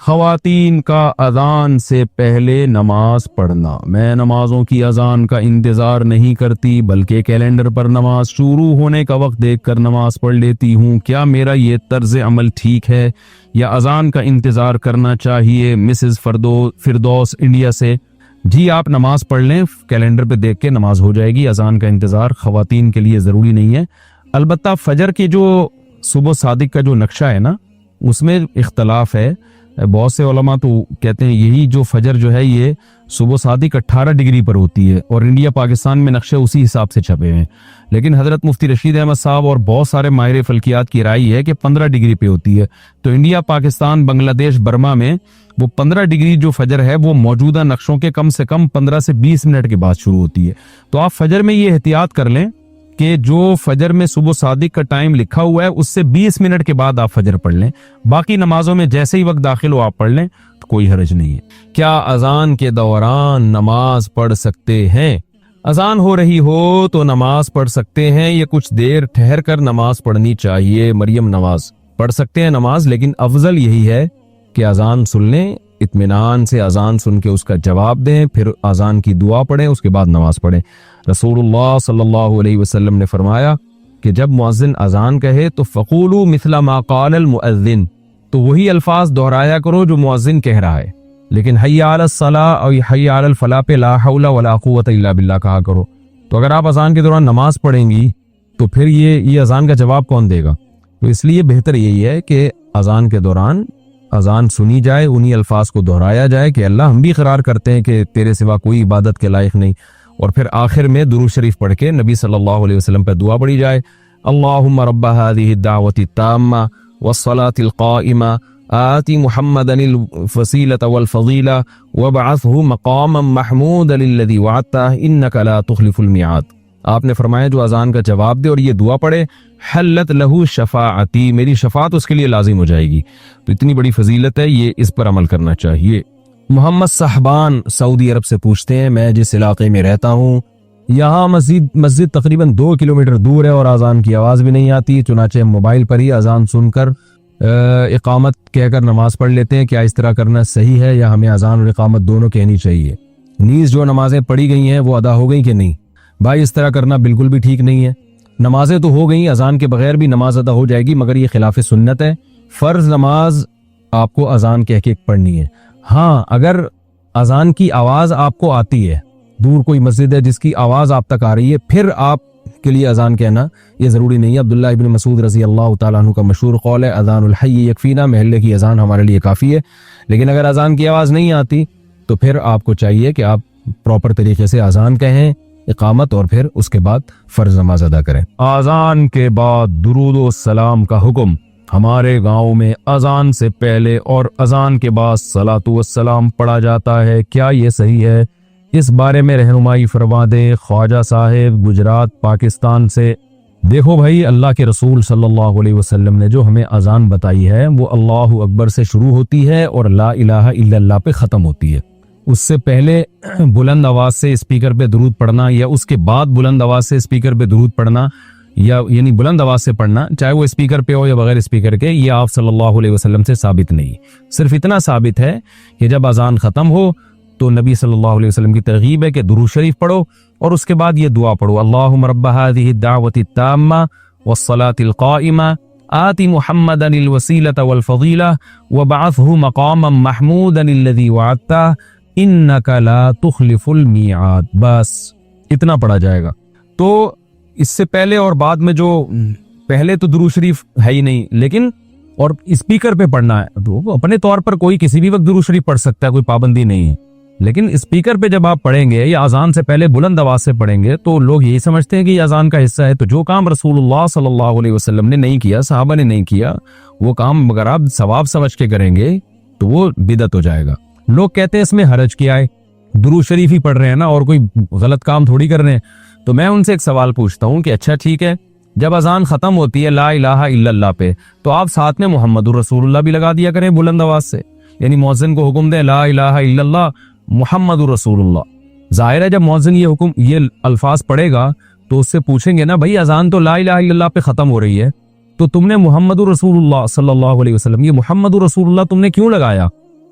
خواتین کا اذان سے پہلے نماز پڑھنا۔ میں نمازوں کی اذان کا انتظار نہیں کرتی بلکہ کیلنڈر پر نماز شروع ہونے کا وقت دیکھ کر نماز پڑھ لیتی ہوں۔ کیا میرا یہ طرز عمل ٹھیک ہے یا اذان کا انتظار کرنا چاہیے؟ مسز فردوس انڈیا سے۔ جی آپ نماز پڑھ لیں، کیلنڈر پہ دیکھ کے نماز ہو جائے گی۔ اذان کا انتظار خواتین کے لیے ضروری نہیں ہے۔ البتہ فجر کے جو صبح صادق کا جو نقشہ ہے نا، اس میں اختلاف ہے۔ بہت سے علماء تو کہتے ہیں یہی جو فجر جو ہے یہ صبح صادق 18 ڈگری پر ہوتی ہے، اور انڈیا پاکستان میں نقشے اسی حساب سے چھپے ہیں۔ لیکن حضرت مفتی رشید احمد صاحب اور بہت سارے ماہر فلکیات کی رائے ہے کہ 15 ڈگری پہ ہوتی ہے۔ تو انڈیا، پاکستان، بنگلہ دیش، برما میں وہ 15 ڈگری جو فجر ہے وہ موجودہ نقشوں کے کم سے کم 15 سے 20 منٹ کے بعد شروع ہوتی ہے۔ تو آپ فجر میں یہ احتیاط کر لیں کہ جو فجر میں صبح صادق کا ٹائم لکھا ہوا ہے اس سے 20 منٹ کے بعد آپ فجر پڑھ لیں۔ باقی نمازوں میں جیسے ہی وقت داخل ہو آپ پڑھ لیں تو کوئی حرج نہیں ہے۔ کیا اذان کے دوران نماز پڑھ سکتے ہیں؟ اذان ہو رہی ہو تو نماز پڑھ سکتے ہیں، یہ کچھ دیر ٹھہر کر نماز پڑھنی چاہیے۔ مریم نواز پڑھ سکتے ہیں نماز، لیکن افضل یہی ہے کہ اذان سن لیں، اطمینان سے اذان سن کے اس کا جواب دیں، پھر اذان کی دعا پڑھیں، اس کے بعد نماز پڑھیں۔ رسول اللہ صلی اللہ علیہ وسلم نے فرمایا کہ جب مؤذن اذان کہے تو فقولوا مثل ما قال المؤذن، تو وہی الفاظ دہرایا کرو جو مؤذن کہہ رہا ہے، لیکن حی علی الصلاۃ اور حی علی الفلاح پہ لا حول ولا قوت الا باللہ کہا کرو۔ تو اگر آپ اذان کے دوران نماز پڑھیں گی تو پھر یہ اذان کا جواب کون دے گا؟ تو اس لیے بہتر یہی ہے کہ اذان کے دوران اذان سنی جائے، انہی الفاظ کو دہرایا جائے کہ اللہ ہم بھی اقرار کرتے ہیں کہ تیرے سوا کوئی عبادت کے لائق نہیں، اور پھر آخر میں درود شریف پڑھ کے نبی صلی اللہ علیہ وسلم پہ دعا پڑھی جائے۔ اللہم رب هذه الدعوة التامة والصلاة القائمة آت محمدا الوسیلة والفضیلة وابعثه مقاما محمودا الذی وعدته انک لا تخلف الميعاد۔ آپ نے فرمایا جو اذان کا جواب دے اور یہ دعا پڑھے، حلت لہو شفاعتی، میری شفاعت اس کے لیے لازم ہو جائے گی۔ تو اتنی بڑی فضیلت ہے، یہ اس پر عمل کرنا چاہیے۔ محمد صاحبان سعودی عرب سے پوچھتے ہیں، میں جس علاقے میں رہتا ہوں یہاں مسجد تقریباً 2 کلومیٹر دور ہے اور اذان کی آواز بھی نہیں آتی، چنانچہ موبائل پر ہی اذان سن کر اقامت کہہ کر نماز پڑھ لیتے ہیں۔ کیا اس طرح کرنا صحیح ہے یا ہمیں اذان اور اقامت دونوں کہنی چاہیے؟ نیز جو نمازیں پڑھی گئی ہیں وہ ادا ہو گئی کہ نہیں؟ بھائی اس طرح کرنا بالکل بھی ٹھیک نہیں ہے۔ نمازیں تو ہو گئیں، اذان کے بغیر بھی نماز ادا ہو جائے گی، مگر یہ خلاف سنت ہے۔ فرض نماز آپ کو اذان کہہ کے پڑھنی ہے۔ ہاں اگر اذان کی آواز آپ کو آتی ہے، دور کوئی مسجد ہے جس کی آواز آپ تک آ رہی ہے، پھر آپ کے لیے اذان کہنا یہ ضروری نہیں ہے۔ عبداللہ ابن مسعود رضی اللہ تعالیٰ عنہ کا مشہور قول ہے، اذان الحی یکفینا، محلے کی اذان ہمارے لیے کافی ہے۔ لیکن اگر اذان کی آواز نہیں آتی تو پھر آپ کو چاہیے کہ آپ پراپر طریقے سے اذان کہیں، اقامت، اور پھر اس کے بعد فرض نماز ادا کریں۔ اذان کے بعد درود و سلام کا حکم۔ ہمارے گاؤں میں اذان سے پہلے اور اذان کے بعد صلاۃ و السلام پڑھا جاتا ہے، کیا یہ صحیح ہے؟ اس بارے میں رہنمائی فرما دیں۔ خواجہ صاحب گجرات پاکستان سے۔ دیکھو بھائی، اللہ کے رسول صلی اللہ علیہ وسلم نے جو ہمیں اذان بتائی ہے وہ اللہ اکبر سے شروع ہوتی ہے اور لا الہ الا اللہ پہ ختم ہوتی ہے۔ اس سے پہلے بلند آواز سے اسپیکر پہ درود پڑھنا یا اس کے بعد بلند آواز سے اسپیکر پہ درود پڑھنا، یا یعنی بلند آواز سے پڑھنا، چاہے وہ اسپیکر پہ ہو یا بغیر اسپیکر کے، یہ آپ صلی اللہ علیہ وسلم سے ثابت نہیں۔ صرف اتنا ثابت ہے کہ جب اذان ختم ہو تو نبی صلی اللہ علیہ وسلم کی ترغیب ہے کہ درود شریف پڑھو اور اس کے بعد یہ دعا پڑھو، اللہم رب هذه الدعوة التامة والصلاة القائمة آت محمدا الوسیلة والفضیلة وابعثه مقاما محمودا الذی وعدته انک لا تخلف المیعاد۔ بس اتنا پڑھا جائے گا۔ تو اس سے پہلے اور بعد میں جو پہلے تو درود شریف ہے ہی نہیں، لیکن اور اسپیکر پہ پڑھنا ہے تو اپنے طور پر کوئی کسی بھی وقت درود شریف پڑھ سکتا ہے، کوئی پابندی نہیں ہے۔ لیکن اسپیکر پہ جب آپ پڑھیں گے یا اذان سے پہلے بلند آواز سے پڑھیں گے تو لوگ یہی سمجھتے ہیں کہ یہ اذان کا حصہ ہے۔ تو جو کام رسول اللہ صلی اللہ علیہ وسلم نے نہیں کیا، صحابہ نے نہیں کیا، وہ کام اگر آپ ثواب سمجھ کے کریں گے تو وہ بدعت ہو جائے گا۔ لوگ کہتے ہیں اس میں حرج کیا ہے، درود شریف ہی پڑھ رہے ہیں نا اور کوئی غلط کام تھوڑی کر رہے ہیں۔ تو میں ان سے ایک سوال پوچھتا ہوں کہ اچھا ٹھیک ہے، جب اذان ختم ہوتی ہے لا الہ الا اللہ پہ تو آپ ساتھ میں محمد الرسول اللہ بھی لگا دیا کریں بلند آواز سے، یعنی مؤذن کو حکم دیں لا الہ الا اللہ محمد الرسول اللہ۔ ظاہر ہے جب مؤذن یہ الفاظ پڑھے گا تو اس سے پوچھیں گے نا بھائی اذان تو لا الہ الا اللہ پہ ختم ہو رہی ہے، تو تم نے محمد الرسول اللہ صلی اللہ علیہ وسلم، یہ محمد الرسول اللہ تم نے کیوں لگایا؟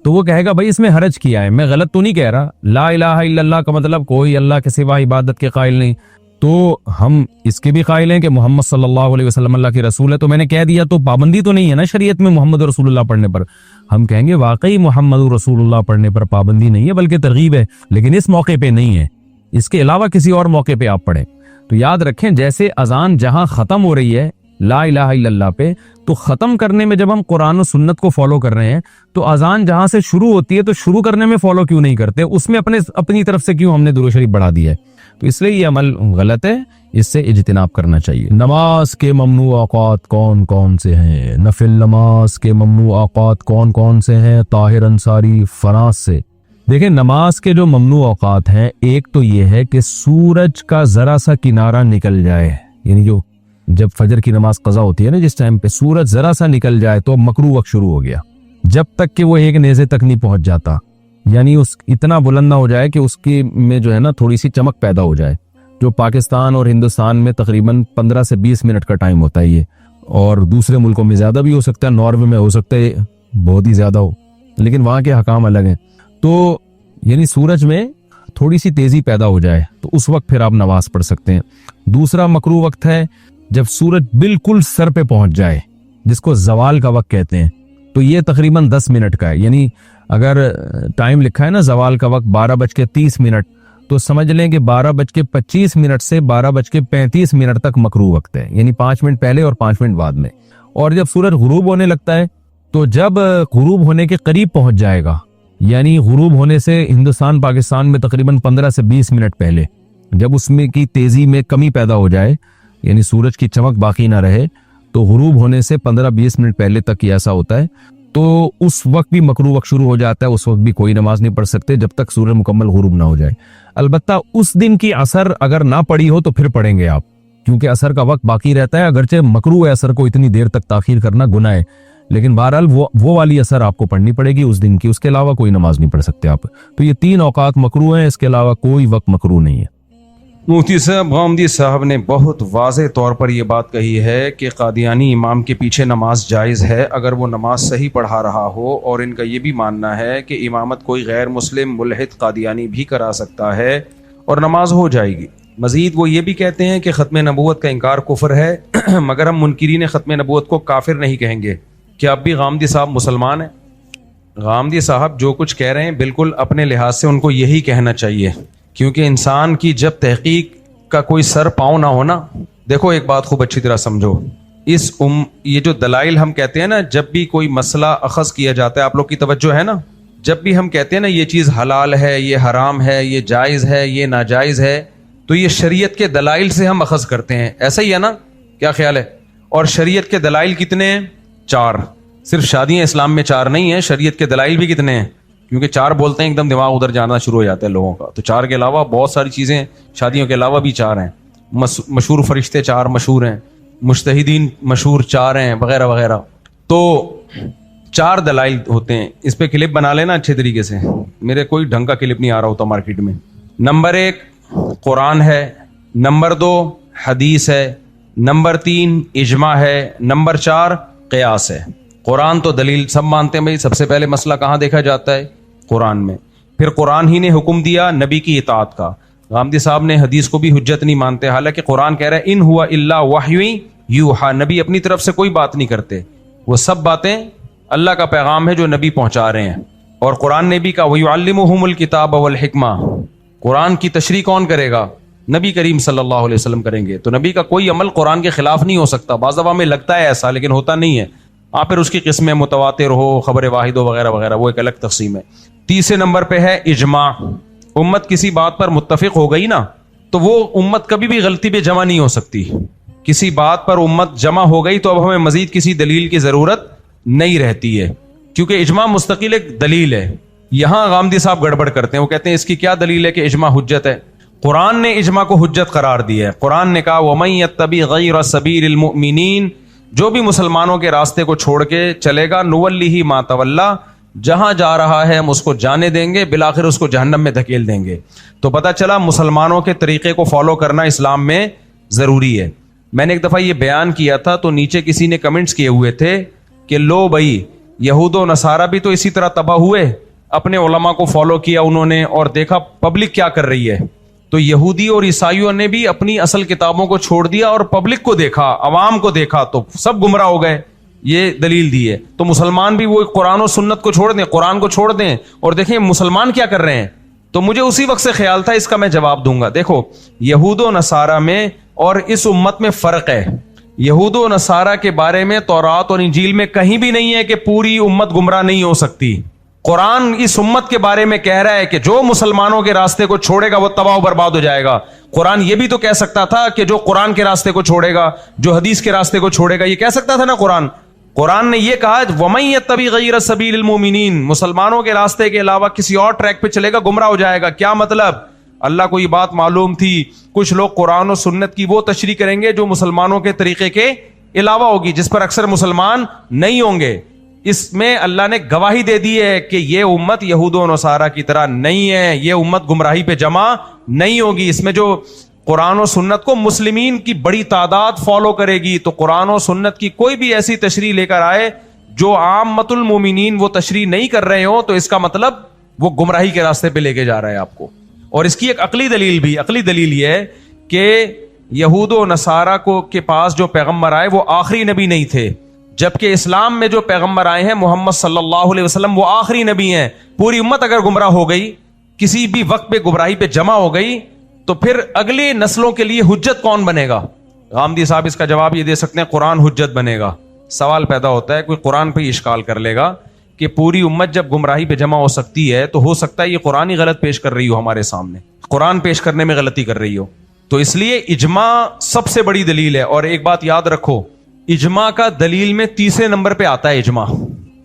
تو وہ کہے گا بھائی اس میں حرج کیا ہے, میں غلط تو نہیں کہہ رہا, لا الہ الا اللہ کا مطلب کوئی اللہ کے سوا عبادت کے قائل نہیں, تو ہم اس کے بھی قائل ہیں کہ محمد صلی اللہ علیہ وسلم اللہ کی رسول ہے, تو میں نے کہہ دیا تو پابندی تو نہیں ہے نا شریعت میں محمد رسول اللہ پڑھنے پر. ہم کہیں گے واقعی محمد رسول اللہ پڑھنے پر پابندی نہیں ہے بلکہ ترغیب ہے, لیکن اس موقع پہ نہیں ہے, اس کے علاوہ کسی اور موقع پہ آپ پڑھیں. تو یاد رکھیں جیسے اذان جہاں ختم ہو رہی ہے لا الہ الا اللہ پہ, تو ختم کرنے میں جب ہم قرآن و سنت کو فالو کر رہے ہیں تو اذان جہاں سے شروع ہوتی ہے تو شروع کرنے میں فالو کیوں نہیں کرتے, اس میں اپنی طرف سے کیوں ہم نے درود شریف بڑھا دیا ہے. تو اس لیے یہ عمل غلط ہے, اس سے اجتناب کرنا چاہیے. نماز کے ممنوع اوقات کون کون سے ہیں؟ نفل نماز کے ممنوع اوقات کون کون سے ہیں؟ طاہر انصاری فرانس سے. دیکھیں نماز کے جو ممنوع اوقات ہیں, ایک تو یہ ہے کہ سورج کا ذرا سا کنارہ نکل جائے, یعنی جب فجر کی نماز قضا ہوتی ہے نا جس ٹائم پہ سورج ذرا سا نکل جائے تو مکروہ وقت شروع ہو گیا, جب تک کہ وہ ایک نیزے تک نہیں پہنچ جاتا, یعنی اس اتنا بلند نہ ہو جائے کہ اس کی میں جو ہے نا تھوڑی سی چمک پیدا ہو جائے, جو پاکستان اور ہندوستان میں تقریباً 15 سے 20 منٹ کا ٹائم ہوتا ہے یہ, اور دوسرے ملکوں میں زیادہ بھی ہو سکتا ہے, ناروے میں ہو سکتا ہے بہت ہی زیادہ ہو, لیکن وہاں کے حکام الگ ہیں. تو یعنی سورج میں تھوڑی سی تیزی پیدا ہو جائے تو اس وقت پھر آپ نماز پڑھ سکتے ہیں. دوسرا مکروہ وقت ہے جب سورج بالکل سر پہ پہنچ جائے, جس کو زوال کا وقت کہتے ہیں, تو یہ تقریباً 10 منٹ کا ہے. یعنی اگر ٹائم لکھا ہے نا زوال کا وقت 12:30 تو سمجھ لیں کہ 12:25 سے 12:35 تک مکروہ وقت ہے, یعنی 5 منٹ پہلے اور 5 منٹ بعد میں. اور جب سورج غروب ہونے لگتا ہے تو جب غروب ہونے کے قریب پہنچ جائے گا, یعنی غروب ہونے سے ہندوستان پاکستان میں تقریباً 15 سے 20 منٹ پہلے, جب اس میں کی تیزی میں کمی پیدا ہو جائے, یعنی سورج کی چمک باقی نہ رہے, تو غروب ہونے سے 15-20 منٹ پہلے تک یہ ایسا ہوتا ہے, تو اس وقت بھی مکروہ وقت شروع ہو جاتا ہے. اس وقت بھی کوئی نماز نہیں پڑھ سکتے جب تک سورج مکمل غروب نہ ہو جائے. البتہ اس دن کی عصر اگر نہ پڑی ہو تو پھر پڑھیں گے آپ, کیونکہ عصر کا وقت باقی رہتا ہے, اگرچہ مکروہ ہے عصر کو اتنی دیر تک تاخیر کرنا گناہ ہے, لیکن بہرحال وہ والی عصر آپ کو پڑھنی پڑے گی اس دن کی, اس کے علاوہ کوئی نماز نہیں پڑھ سکتے آپ. تو یہ 3 اوقات مکروہ ہیں, اس کے علاوہ کوئی وقت مکروہ نہیں ہے. مفتی صاحب غامدی صاحب نے بہت واضح طور پر یہ بات کہی ہے کہ قادیانی امام کے پیچھے نماز جائز ہے اگر وہ نماز صحیح پڑھا رہا ہو, اور ان کا یہ بھی ماننا ہے کہ امامت کوئی غیر مسلم ملحد قادیانی بھی کرا سکتا ہے اور نماز ہو جائے گی. مزید وہ یہ بھی کہتے ہیں کہ ختم نبوت کا انکار کفر ہے, مگر ہم منکرین ختم نبوت کو کافر نہیں کہیں گے. کیا اب بھی غامدی صاحب مسلمان ہیں؟ غامدی صاحب جو کچھ کہہ رہے ہیں بالکل اپنے لحاظ سے ان کو یہی کہنا چاہیے, کیونکہ انسان کی جب تحقیق کا کوئی سر پاؤں نہ ہونا. دیکھو ایک بات خوب اچھی طرح سمجھو, یہ جو دلائل ہم کہتے ہیں نا, جب بھی کوئی مسئلہ اخذ کیا جاتا ہے, آپ لوگ کی توجہ ہے نا, جب بھی ہم کہتے ہیں نا یہ چیز حلال ہے, یہ حرام ہے, یہ جائز ہے, یہ ناجائز ہے, تو یہ شریعت کے دلائل سے ہم اخذ کرتے ہیں, ایسا ہی ہے نا, کیا خیال ہے؟ اور شریعت کے دلائل کتنے ہیں؟ 4. صرف شادیاں اسلام میں 4 نہیں ہیں, شریعت کے دلائل بھی کتنے ہیں؟ کیونکہ 4 بولتے ہیں ایک دم دماغ ادھر جانا شروع ہو جاتا ہے لوگوں کا, تو 4 کے علاوہ بہت ساری چیزیں شادیوں کے علاوہ بھی 4 ہیں. مشہور فرشتے 4 مشہور ہیں, مجتہدین مشہور 4 ہیں, وغیرہ وغیرہ. تو 4 دلائل ہوتے ہیں. اس پہ کلپ بنا لینا اچھے طریقے سے, میرے کوئی ڈھنگ کا کلپ نہیں آ رہا ہوتا مارکیٹ میں. نمبر 1 قرآن ہے, نمبر 2 حدیث ہے, نمبر 3 اجماع ہے, نمبر 4 قیاس ہے. قرآن تو دلیل سب مانتے ہیں بھائی, سب سے پہلے مسئلہ کہاں دیکھا جاتا ہے؟ قرآن میں. پھر قرآن ہی نے حکم دیا نبی کی اطاعت کا. غامدی صاحب نے حدیث کو بھی حجت نہیں مانتے, حالانکہ قرآن کہہ رہا ہے ان ہوا الا وحی یوحا, نبی اپنی طرف سے کوئی بات نہیں کرتے, وہ سب باتیں اللہ کا پیغام ہے جو نبی پہنچا رہے ہیں. اور قرآن نے بھی کہا وَيُعَلِّمُهُمُ الْكِتَابَ وَالْحِكْمَةَ, قرآن کی تشریح کون کرے گا؟ نبی کریم صلی اللہ علیہ وسلم کریں گے. تو نبی کا کوئی عمل قرآن کے خلاف نہیں ہو سکتا. بعض دفعہ میں لگتا ہے ایسا, لیکن ہوتا نہیں ہے. آپ پھر اس کی قسمیں متواتر ہو, خبر واحد ہو, وغیرہ وغیرہ, وہ ایک الگ تقسیم ہے. تیسرے نمبر پہ ہے اجماع. امت کسی بات پر متفق ہو گئی نا, تو وہ امت کبھی بھی غلطی پہ جمع نہیں ہو سکتی. کسی بات پر امت جمع ہو گئی تو اب ہمیں مزید کسی دلیل کی ضرورت نہیں رہتی ہے, کیونکہ اجماع مستقل ایک دلیل ہے. یہاں غامدی صاحب گڑبڑ کرتے ہیں, وہ کہتے ہیں اس کی کیا دلیل ہے کہ اجماع حجت ہے؟ قرآن نے اجماع کو حجت قرار دیا ہے. قرآن نے کہا وَمَن يَتَّبِعْ غَيْرَ سَبِيلِ الْمُؤْمِنِينَ, جو بھی مسلمانوں کے راستے کو چھوڑ کے چلے گا نُوَلِّهِ مَا تَوَلَّى, جہاں جا رہا ہے ہم اس کو جانے دیں گے, بالآخر اس کو جہنم میں دھکیل دیں گے. تو پتہ چلا مسلمانوں کے طریقے کو فالو کرنا اسلام میں ضروری ہے. میں نے ایک دفعہ یہ بیان کیا تھا تو نیچے کسی نے کمنٹس کیے ہوئے تھے کہ لو بھائی یہود و نصارہ بھی تو اسی طرح تباہ ہوئے, اپنے علماء کو فالو کیا انہوں نے اور دیکھا پبلک کیا کر رہی ہے, تو یہودی اور عیسائیوں نے بھی اپنی اصل کتابوں کو چھوڑ دیا اور پبلک کو دیکھا, عوام کو دیکھا, تو سب گمراہ ہو گئے. یہ دلیل دی ہے. تو مسلمان بھی وہ قرآن و سنت کو چھوڑ دیں, قرآن کو چھوڑ دیں اور دیکھیں مسلمان کیا کر رہے ہیں. تو مجھے اسی وقت سے خیال تھا اس کا میں جواب دوں گا. دیکھو یہود و نصارہ میں اور اس امت میں فرق ہے. یہود و نصارہ کے بارے میں تورات اور انجیل میں کہیں بھی نہیں ہے کہ پوری امت گمراہ نہیں ہو سکتی. قرآن اس امت کے بارے میں کہہ رہا ہے کہ جو مسلمانوں کے راستے کو چھوڑے گا وہ تباہ و برباد ہو جائے گا. قرآن یہ بھی تو کہہ سکتا تھا کہ جو قرآن کے راستے کو چھوڑے گا, جو حدیث کے راستے کو چھوڑے گا, یہ کہہ سکتا تھا نا قرآن نے یہ کہا وَمَن يَتَّبِعْ غَيْرَ سَبِيلِ الْمُؤْمِنِينَ, مسلمانوں کے راستے کے علاوہ کسی اور ٹریک پہ چلے گا گمراہ ہو جائے گا. کیا مطلب؟ اللہ کو یہ بات معلوم تھی کچھ لوگ قرآن و سنت کی وہ تشریح کریں گے جو مسلمانوں کے طریقے کے علاوہ ہوگی, جس پر اکثر مسلمان نہیں ہوں گے. اس میں اللہ نے گواہی دے دی ہے کہ یہ امت یہود و نصارہ کی طرح نہیں ہے, یہ امت گمراہی پہ جمع نہیں ہوگی. اس میں جو قرآن و سنت کو مسلمین کی بڑی تعداد فالو کرے گی, تو قرآن و سنت کی کوئی بھی ایسی تشریح لے کر آئے جو عامۃ المومنین وہ تشریح نہیں کر رہے ہوں, تو اس کا مطلب وہ گمراہی کے راستے پہ لے کے جا رہا ہے آپ کو. اور اس کی ایک عقلی دلیل یہ ہے کہ یہود و نصارہ کے پاس جو پیغمبر آئے وہ آخری نبی نہیں تھے, جبکہ اسلام میں جو پیغمبر آئے ہیں محمد صلی اللہ علیہ وسلم وہ آخری نبی ہیں. پوری امت اگر گمراہ ہو گئی, کسی بھی وقت پہ گمراہی پہ جمع ہو گئی, تو پھر اگلی نسلوں کے لیے حجت کون بنے گا؟ غامدی صاحب اس کا جواب یہ دے سکتے ہیں قرآن حجت بنے گا. سوال پیدا ہوتا ہے کوئی قرآن پہ اشکال کر لے گا کہ پوری امت جب گمراہی پہ جمع ہو سکتی ہے تو ہو سکتا ہے یہ قرآن ہی غلط پیش کر رہی ہو, ہمارے سامنے قرآن پیش کرنے میں غلطی کر رہی ہو. تو اس لیے اجماع سب سے بڑی دلیل ہے. اور ایک بات یاد رکھو, اجماع کا دلیل میں تیسرے نمبر پہ آتا ہے اجماع,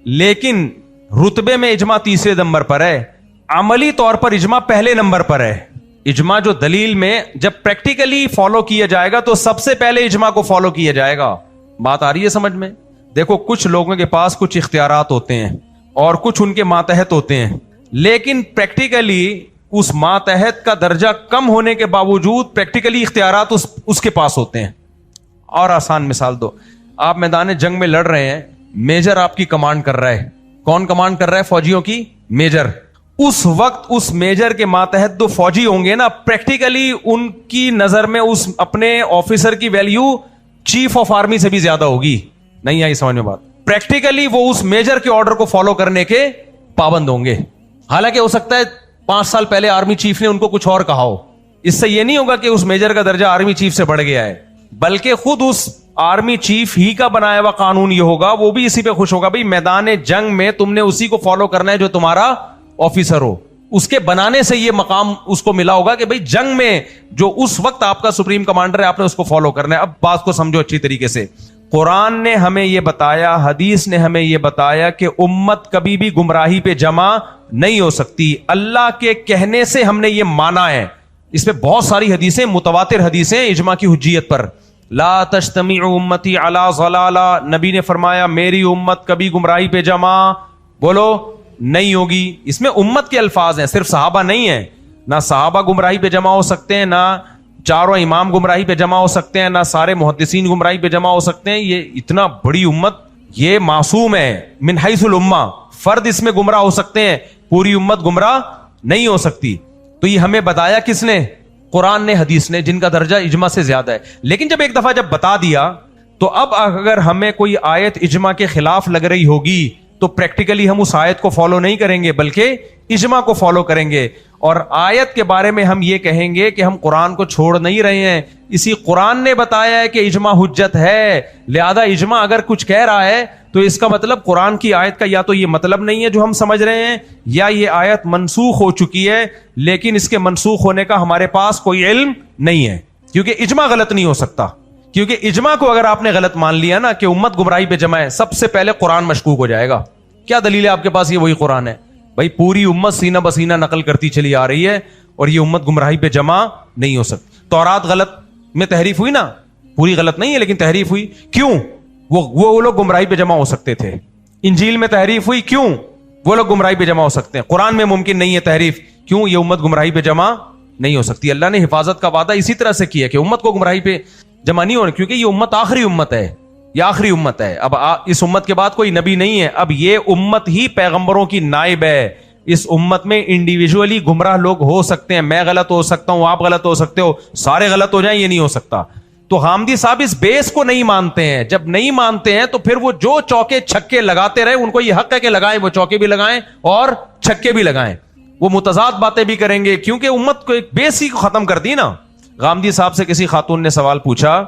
لیکن رتبے میں اجماع تیسرے نمبر پر ہے, عملی طور پر اجماع پہلے نمبر پر ہے. اجماع جو دلیل میں جب پریکٹیکلی فالو کیا جائے گا تو سب سے پہلے اجماع کو فالو کیا جائے گا. بات آ رہی ہے سمجھ میں؟ دیکھو کچھ لوگوں کے پاس کچھ اختیارات ہوتے ہیں اور کچھ ان کے ماتحت ہوتے ہیں, لیکن پریکٹیکلی اس ماتحت کا درجہ کم ہونے کے باوجود پریکٹیکلی اختیارات اس کے پاس ہوتے ہیں. اور آسان مثال دو, آپ میدان جنگ میں لڑ رہے ہیں, میجر آپ کی کمانڈ کر رہا ہے. کون کمانڈ کر رہا ہے فوجیوں کی؟ میجر. اس وقت اس میجر کے ماتحت جو فوجی ہوں گے نا, پریکٹیکلی ان کی نظر میں اس اپنے آفیسر کی ویلیو چیف آف آرمی سے بھی زیادہ ہوگی. نہیں آئی سمجھ میں بات؟ پریکٹیکلی وہ اس میجر کے آرڈر کو فالو کرنے کے پابند ہوں گے. حالانکہ ہو سکتا ہے 5 سال پہلے آرمی چیف نے ان کو کچھ اور کہا ہو. اس سے یہ نہیں ہوگا کہ اس میجر کا درجہ آرمی چیف سے بڑھ گیا ہے, بلکہ خود اس آرمی چیف ہی کا بنایا ہوا قانون یہ ہوگا, وہ بھی اسی پہ خوش ہوگا. بھائی میدان جنگ میں تم نے اسی کو فالو کرنا ہے جو تمہارا آفیسر ہو. اس کے بنانے سے یہ مقام اس کو ملا ہوگا کہ بھئی جنگ میں جو اس وقت آپ کا سپریم کمانڈر ہے آپ نے اس کو فالو کرنا ہے. اب بات کو سمجھو اچھی طریقے سے. قرآن نے ہمیں یہ بتایا, حدیث نے ہمیں یہ بتایا کہ امت کبھی بھی گمراہی پہ جمع نہیں ہو سکتی. اللہ کے کہنے سے ہم نے یہ مانا ہے. اس پہ بہت ساری حدیثیں, متواتر حدیثیں اجماع کی حجیت پر. لا تجتمع امتی علی ضلالہ, نبی نے فرمایا میری امت کبھی گمراہی پہ جمع بولو نہیں ہوگی. اس میں امت کے الفاظ ہیں, صرف صحابہ نہیں ہیں. نہ صحابہ گمراہی پہ جمع ہو سکتے ہیں, نہ چاروں امام گمراہی پہ جمع ہو سکتے ہیں, نہ سارے محدثین گمراہی پہ جمع ہو سکتے ہیں. یہ اتنا بڑی امت, یہ معصوم ہے من حیث الامہ. فرد اس میں گمراہ ہو سکتے ہیں, پوری امت گمراہ نہیں ہو سکتی. تو یہ ہمیں بتایا کس نے؟ قرآن نے, حدیث نے, جن کا درجہ اجماع سے زیادہ ہے. لیکن جب ایک دفعہ جب بتا دیا تو اب اگر ہمیں کوئی آیت اجماع کے خلاف لگ رہی ہوگی تو پریکٹیکلی ہم اس آیت کو فالو نہیں کریں گے بلکہ اجماع کو فالو کریں گے. اور آیت کے بارے میں ہم یہ کہیں گے کہ ہم قرآن کو چھوڑ نہیں رہے ہیں, اسی قرآن نے بتایا ہے کہ اجماع حجت ہے, لہذا اجماع اگر کچھ کہہ رہا ہے تو اس کا مطلب قرآن کی آیت کا یا تو یہ مطلب نہیں ہے جو ہم سمجھ رہے ہیں, یا یہ آیت منسوخ ہو چکی ہے, لیکن اس کے منسوخ ہونے کا ہمارے پاس کوئی علم نہیں ہے. کیونکہ اجماع غلط نہیں ہو سکتا, کیونکہ اجماع کو اگر آپ نے غلط مان لیا نا کہ امت گمراہی پہ جمع ہے, سب سے پہلے قرآن مشکوک ہو جائے گا. کیا دلیل ہے آپ کے پاس؟ یہ وہی قرآن ہے. بھائی پوری امت سینہ بسینہ نقل کرتی چلی آ رہی ہے اور یہ امت گمراہی پہ جمع نہیں ہو سکتی. تورات غلط میں تحریف ہوئی نا, پوری غلط نہیں ہے لیکن تحریف ہوئی. کیوں؟ وہ لوگ گمراہی پہ جمع ہو سکتے تھے. انجیل میں تحریف ہوئی, کیوں؟ وہ لوگ گمراہی پہ جمع ہو سکتے ہیں. قرآن میں ممکن نہیں ہے تحریف, کیوں؟ یہ امت گمراہی پہ جمع نہیں ہو سکتی. اللہ نے حفاظت کا وعدہ اسی طرح سے کیا کہ امت کو گمراہی پہ جمع نہیں ہونا, کیونکہ یہ امت آخری امت ہے, یہ آخری امت ہے. اب اس امت کے بعد کوئی نبی نہیں ہے, اب یہ امت ہی پیغمبروں کی نائب ہے. اس امت میں انڈیویجولی گمراہ لوگ ہو سکتے ہیں, میں غلط ہو سکتا ہوں, آپ غلط ہو سکتے ہو, سارے غلط ہو جائیں یہ نہیں ہو سکتا. تو غامدی صاحب اس بیس کو نہیں مانتے ہیں. جب نہیں مانتے ہیں تو پھر وہ جو چوکے چھکے لگاتے رہے, ان کو یہ حق ہے کہ لگائیں, وہ چوکے بھی لگائیں اور چھکے بھی لگائیں, وہ متضاد باتیں بھی کریں گے, کیونکہ امت کو ایک بیس ہی کو ختم کر دی نا. غامدی صاحب سے کسی خاتون نے سوال پوچھا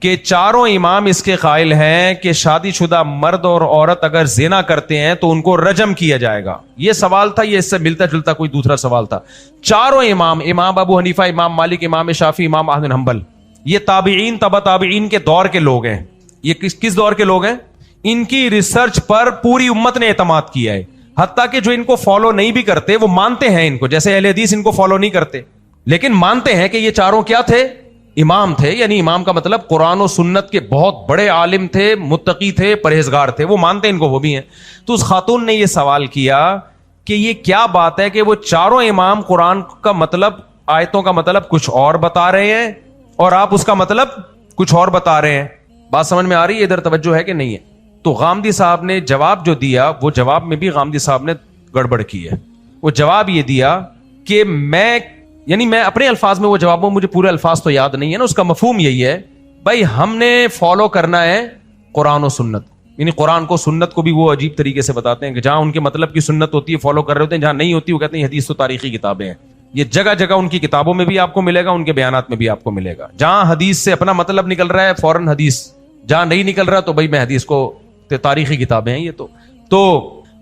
کہ چاروں امام اس کے قائل ہیں کہ شادی شدہ مرد اور عورت اگر زنا کرتے ہیں تو ان کو رجم کیا جائے گا. یہ سوال تھا, یہ اس سے ملتا جلتا کوئی دوسرا سوال تھا. چاروں امام, امام ابو حنیفہ, امام مالک, امام شافعی, امام احمد بن حنبل, یہ تابعین تبع تابعین کے دور کے لوگ ہیں. یہ کس دور کے لوگ ہیں؟ ان کی ریسرچ پر پوری امت نے اعتماد کیا ہے. حتیٰ کہ جو ان کو فالو نہیں بھی کرتے وہ مانتے ہیں ان کو, جیسے اہل حدیث ان کو فالو نہیں کرتے لیکن مانتے ہیں کہ یہ چاروں کیا تھے؟ امام تھے. یعنی امام کا مطلب قرآن و سنت کے بہت بڑے عالم تھے, متقی تھے, پرہیزگار تھے, وہ مانتے ہیں ان کو, وہ بھی ہیں. تو اس خاتون نے یہ سوال کیا کہ یہ کیا بات ہے کہ وہ چاروں امام قرآن کا مطلب, آیتوں کا مطلب کچھ اور بتا رہے ہیں اور آپ اس کا مطلب کچھ اور بتا رہے ہیں. بات سمجھ میں آ رہی ہے؟ ادھر توجہ ہے کہ نہیں ہے؟ تو غامدی صاحب نے جواب جو دیا, وہ جواب میں بھی غامدی صاحب نے گڑبڑ کی ہے. وہ جواب یہ دیا کہ میں اپنے الفاظ میں, وہ جواب مجھے پورے الفاظ تو یاد نہیں ہے نا, اس کا مفہوم یہی ہے بھائی ہم نے فالو کرنا ہے قرآن و سنت. یعنی قرآن کو, سنت کو بھی وہ عجیب طریقے سے بتاتے ہیں کہ جہاں ان کے مطلب کی سنت ہوتی ہے فالو کر رہے ہوتے ہیں, جہاں نہیں ہوتی وہ کہتے ہیں حدیث تو تاریخی کتابیں ہیں. یہ جگہ جگہ ان کی کتابوں میں بھی آپ کو ملے گا, ان کے بیانات میں بھی آپ کو ملے گا. جہاں حدیث سے اپنا مطلب نکل رہا ہے فوراً حدیث, جہاں نہیں نکل رہا تو بھائی میں حدیث کو, تاریخی کتابیں ہیں یہ تو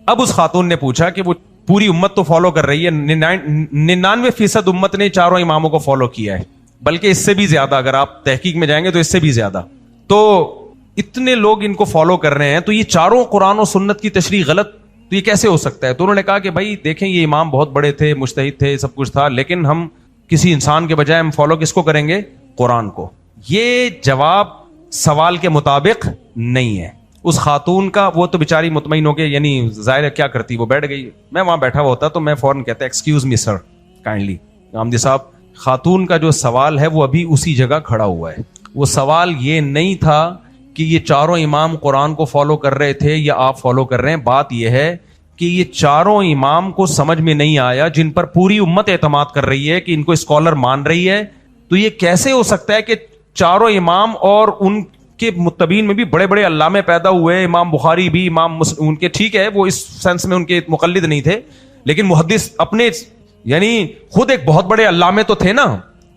اب اس خاتون نے پوچھا کہ وہ پوری امت تو فالو کر رہی ہے, 99% امت نے چاروں اماموں کو فالو کیا ہے, بلکہ اس سے بھی زیادہ, اگر آپ تحقیق میں جائیں گے تو اس سے بھی زیادہ. تو اتنے لوگ ان کو فالو کر رہے ہیں, تو یہ چاروں قرآن و سنت کی تشریح غلط, تو یہ کیسے ہو سکتا ہے؟ تو انہوں نے کہا کہ بھائی دیکھیں یہ امام بہت بڑے تھے, مجتہد تھے, سب کچھ تھا, لیکن ہم کسی انسان کے بجائے ہم فالو کس کو کریں گے؟ قرآن کو. یہ جواب سوال کے مطابق نہیں ہے. اس خاتون کا, وہ تو بیچاری مطمئن ہو کے, یعنی ظاہر ہے کیا کرتی, وہ بیٹھ گئی. میں وہاں بیٹھا ہوا ہوتا تو میں فوراً کہتا ایکسکیوز می سر کائنڈلی. غامدی صاحب, خاتون کا جو سوال ہے وہ ابھی اسی جگہ کھڑا ہوا ہے. وہ سوال یہ نہیں تھا کہ یہ چاروں امام قرآن کو فالو کر رہے تھے یا آپ فالو کر رہے ہیں. بات یہ ہے کہ یہ چاروں امام کو سمجھ میں نہیں آیا, جن پر پوری امت اعتماد کر رہی ہے کہ ان کو اسکالر مان رہی ہے. تو یہ کیسے ہو سکتا ہے کہ چاروں امام اور ان کے متبین میں بھی بڑے بڑے علامے پیدا ہوئے, امام بخاری بھی, امام ان کے, ٹھیک ہے وہ اس سینس میں ان کے مقلد نہیں تھے, لیکن محدث اپنے, یعنی خود ایک بہت بڑے علامے تو تھے نا,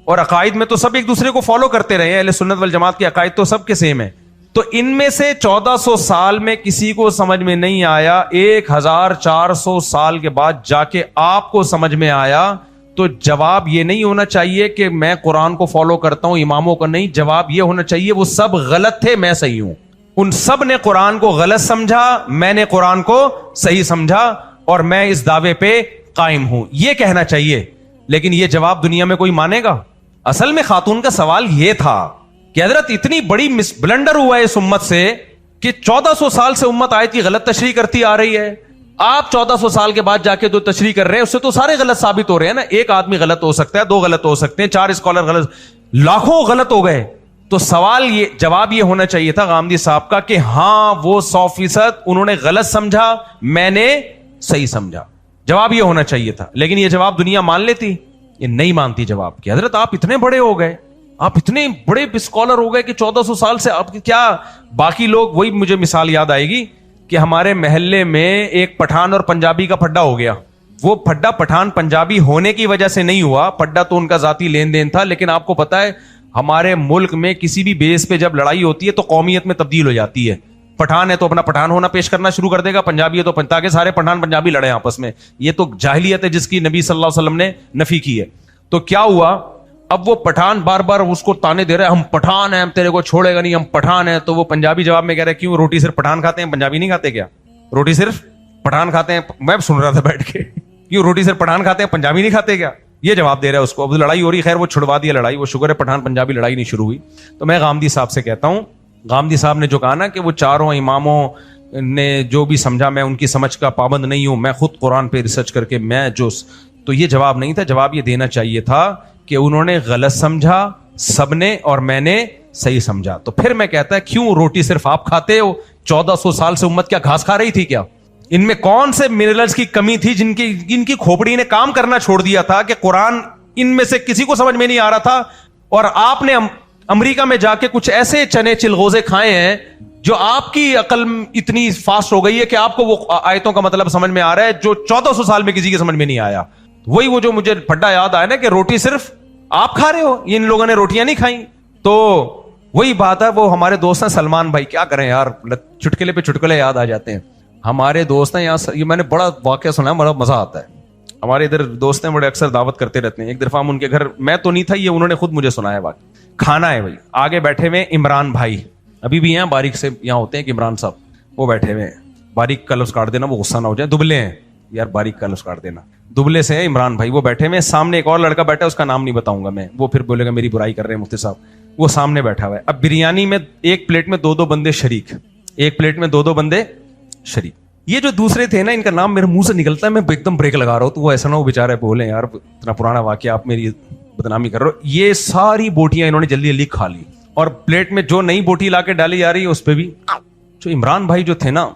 اور عقائد میں تو سب ایک دوسرے کو فالو کرتے رہے ہیں. اہل سنت والجماعت کے عقائد تو سب کے سیم ہیں. تو ان میں سے 1400 سال میں کسی کو سمجھ میں نہیں آیا, 1400 سال کے بعد جا کے آپ کو سمجھ میں آیا. تو جواب یہ نہیں ہونا چاہیے کہ میں قرآن کو فالو کرتا ہوں اماموں کو نہیں, جواب یہ ہونا چاہیے وہ سب غلط تھے, میں صحیح ہوں. ان سب نے قرآن کو غلط سمجھا, میں نے قرآن کو صحیح سمجھا, اور میں اس دعوے پہ قائم ہوں, یہ کہنا چاہیے. لیکن یہ جواب دنیا میں کوئی مانے گا؟ اصل میں خاتون کا سوال یہ تھا کہ حضرت اتنی بڑی بلنڈر ہوا ہے اس امت سے کہ 1400 سال سے امت آیت کی غلط تشریح کرتی آ رہی ہے. آپ 1400 سال کے بعد جا کے جو تشریح کر رہے ہیں اس سے تو سارے غلط ثابت ہو رہے ہیں نا. ایک آدمی غلط ہو سکتا ہے, 2 غلط ہو سکتے ہیں, 4 اسکالر غلط, لاکھوں غلط ہو گئے. تو سوال یہ, جواب یہ ہونا چاہیے تھا غامدی صاحب کا کہ ہاں وہ 100% انہوں نے غلط سمجھا, میں نے صحیح سمجھا. جواب یہ ہونا چاہیے تھا. لیکن یہ جواب دنیا مان لیتی؟ یہ نہیں مانتی جواب کہ حضرت آپ اتنے بڑے ہو گئے, آپ اتنے بڑے اسکالر ہو گئے کہ 1400 سال سے آپ کیا. باقی لوگ, وہی مجھے مثال یاد آئے گی کہ ہمارے محلے میں ایک پٹھان اور پنجابی کا پھڈا ہو گیا. وہ پھڈا پٹھان پنجابی ہونے کی وجہ سے نہیں ہوا, پھڈا تو ان کا ذاتی لین دین تھا. لیکن آپ کو پتا ہے ہمارے ملک میں کسی بھی بیس پہ جب لڑائی ہوتی ہے تو قومیت میں تبدیل ہو جاتی ہے. پٹھان ہے تو اپنا پٹھان ہونا پیش کرنا شروع کر دے گا, پنجابی ہے تو تاکہ سارے پٹھان پنجابی لڑے آپس میں. یہ تو جاہلیت ہے جس کی نبی صلی اللہ علیہ وسلم نے نفی کی ہے. تو کیا ہوا, اب وہ پٹھان بار بار اس کو تانے دے رہے ہیں, ہم پٹھان ہیں, ہم تیرے کو چھوڑے گا نہیں, ہم پٹھان ہیں. تو وہ پنجابی جواب میں کہہ رہے کیوں, روٹی صرف پٹھان کھاتے ہیں, پنجابی نہیں کھاتے کیا؟ روٹی صرف پٹھان کھاتے ہیں, میں سن رہا تھا بیٹھ کے, کیوں روٹی صرف پٹھان کھاتے ہیں, پنجابی نہیں کھاتے کیا؟ یہ جواب دے رہا ہے اس کو. اب لڑائی ہو رہی, خیر وہ چھڑوا دیا لڑائی, وہ شکر ہے پٹھان پنجابی لڑائی نہیں شروع ہوئی. تو میں غامدی صاحب سے کہتا ہوں, غامدی صاحب نے جو کہا نا کہ وہ چاروں اماموں نے جو بھی سمجھا میں ان کی سمجھ کا پابند نہیں ہوں, میں خود قرآن پہ ریسرچ کر کے میں جو, تو یہ جواب نہیں تھا. جواب یہ دینا چاہیے تھا کہ انہوں نے غلط سمجھا سب نے, اور میں نے صحیح سمجھا. تو پھر میں کہتا ہے کیوں روٹی صرف آپ کھاتے ہو, 1400 سال سے امت کیا گھاس کھا رہی تھی کیا؟ ان میں کون سے منرلز کی کمی تھی جن کی کھوپڑی نے کام کرنا چھوڑ دیا تھا کہ قرآن ان میں سے کسی کو سمجھ میں نہیں آ رہا تھا, اور آپ نے امریکہ میں جا کے کچھ ایسے چنے چلغوزے کھائے ہیں جو آپ کی عقل اتنی فاسٹ ہو گئی ہے کہ آپ کو وہ آیتوں کا مطلب سمجھ میں آ رہا ہے جو 1400 سال میں کسی کے سمجھ میں نہیں آیا. وہی وہ جو مجھے پھڈا یاد آیا نا کہ روٹی صرف آپ کھا رہے ہو, ان لوگوں نے روٹیاں نہیں کھائیں. تو وہی بات ہے, وہ ہمارے دوست ہیں سلمان بھائی, کیا کریں یار, چٹکلے پہ چٹکلے یاد آ جاتے ہیں. ہمارے دوست ہیں یہاں, یہ میں نے بڑا واقعہ سنا ہے, بڑا مزہ آتا ہے. ہمارے ادھر دوست ہیں بڑے اکثر دعوت کرتے رہتے ہیں. ایک دفعہ ہم ان کے گھر, میں تو نہیں تھا, یہ انہوں نے خود مجھے سنایا واقعہ. کھانا ہے بھائی, آگے بیٹھے ہوئے عمران بھائی, ابھی بھی ہیں باریک سے یہاں ہوتے ہیں کہ عمران صاحب, وہ بیٹھے ہوئے ہیں. باریک کا لفظ کاٹ دینا, وہ غصہ نہ ہو جائے, دبلے ہیں یار, باریک کا لفظ کاٹ دینا, دبلے سے ہیں عمران بھائی. وہ بیٹھے ہوئے, سامنے ایک اور لڑکا بیٹھا ہے, اس کا نام نہیں بتاؤں گا میں, وہ پھر بولے گا میری برائی کر رہے ہیں مفتی صاحب. وہ سامنے بیٹھا ہوا ہے. اب بریانی میں ایک پلیٹ میں 2 بندے شریک, ایک پلیٹ میں 2 بندے شریک. یہ جو دوسرے تھے نا, ان کا نام میرے منہ سے نکلتا ہے, میں ایک دم بریک لگا رہا ہوں, تو وہ ایسا نہ ہو بیچارے بولے یار اتنا پرانا واقعہ آپ میری بدنامی کر رہے ہو. یہ ساری بوٹیاں انہوں نے جلدی جلدی کھا لی, اور پلیٹ میں جو نئی بوٹی لا کے ڈالی جا رہی ہے اس پہ بھی. جو عمران بھائی جو تھے نا,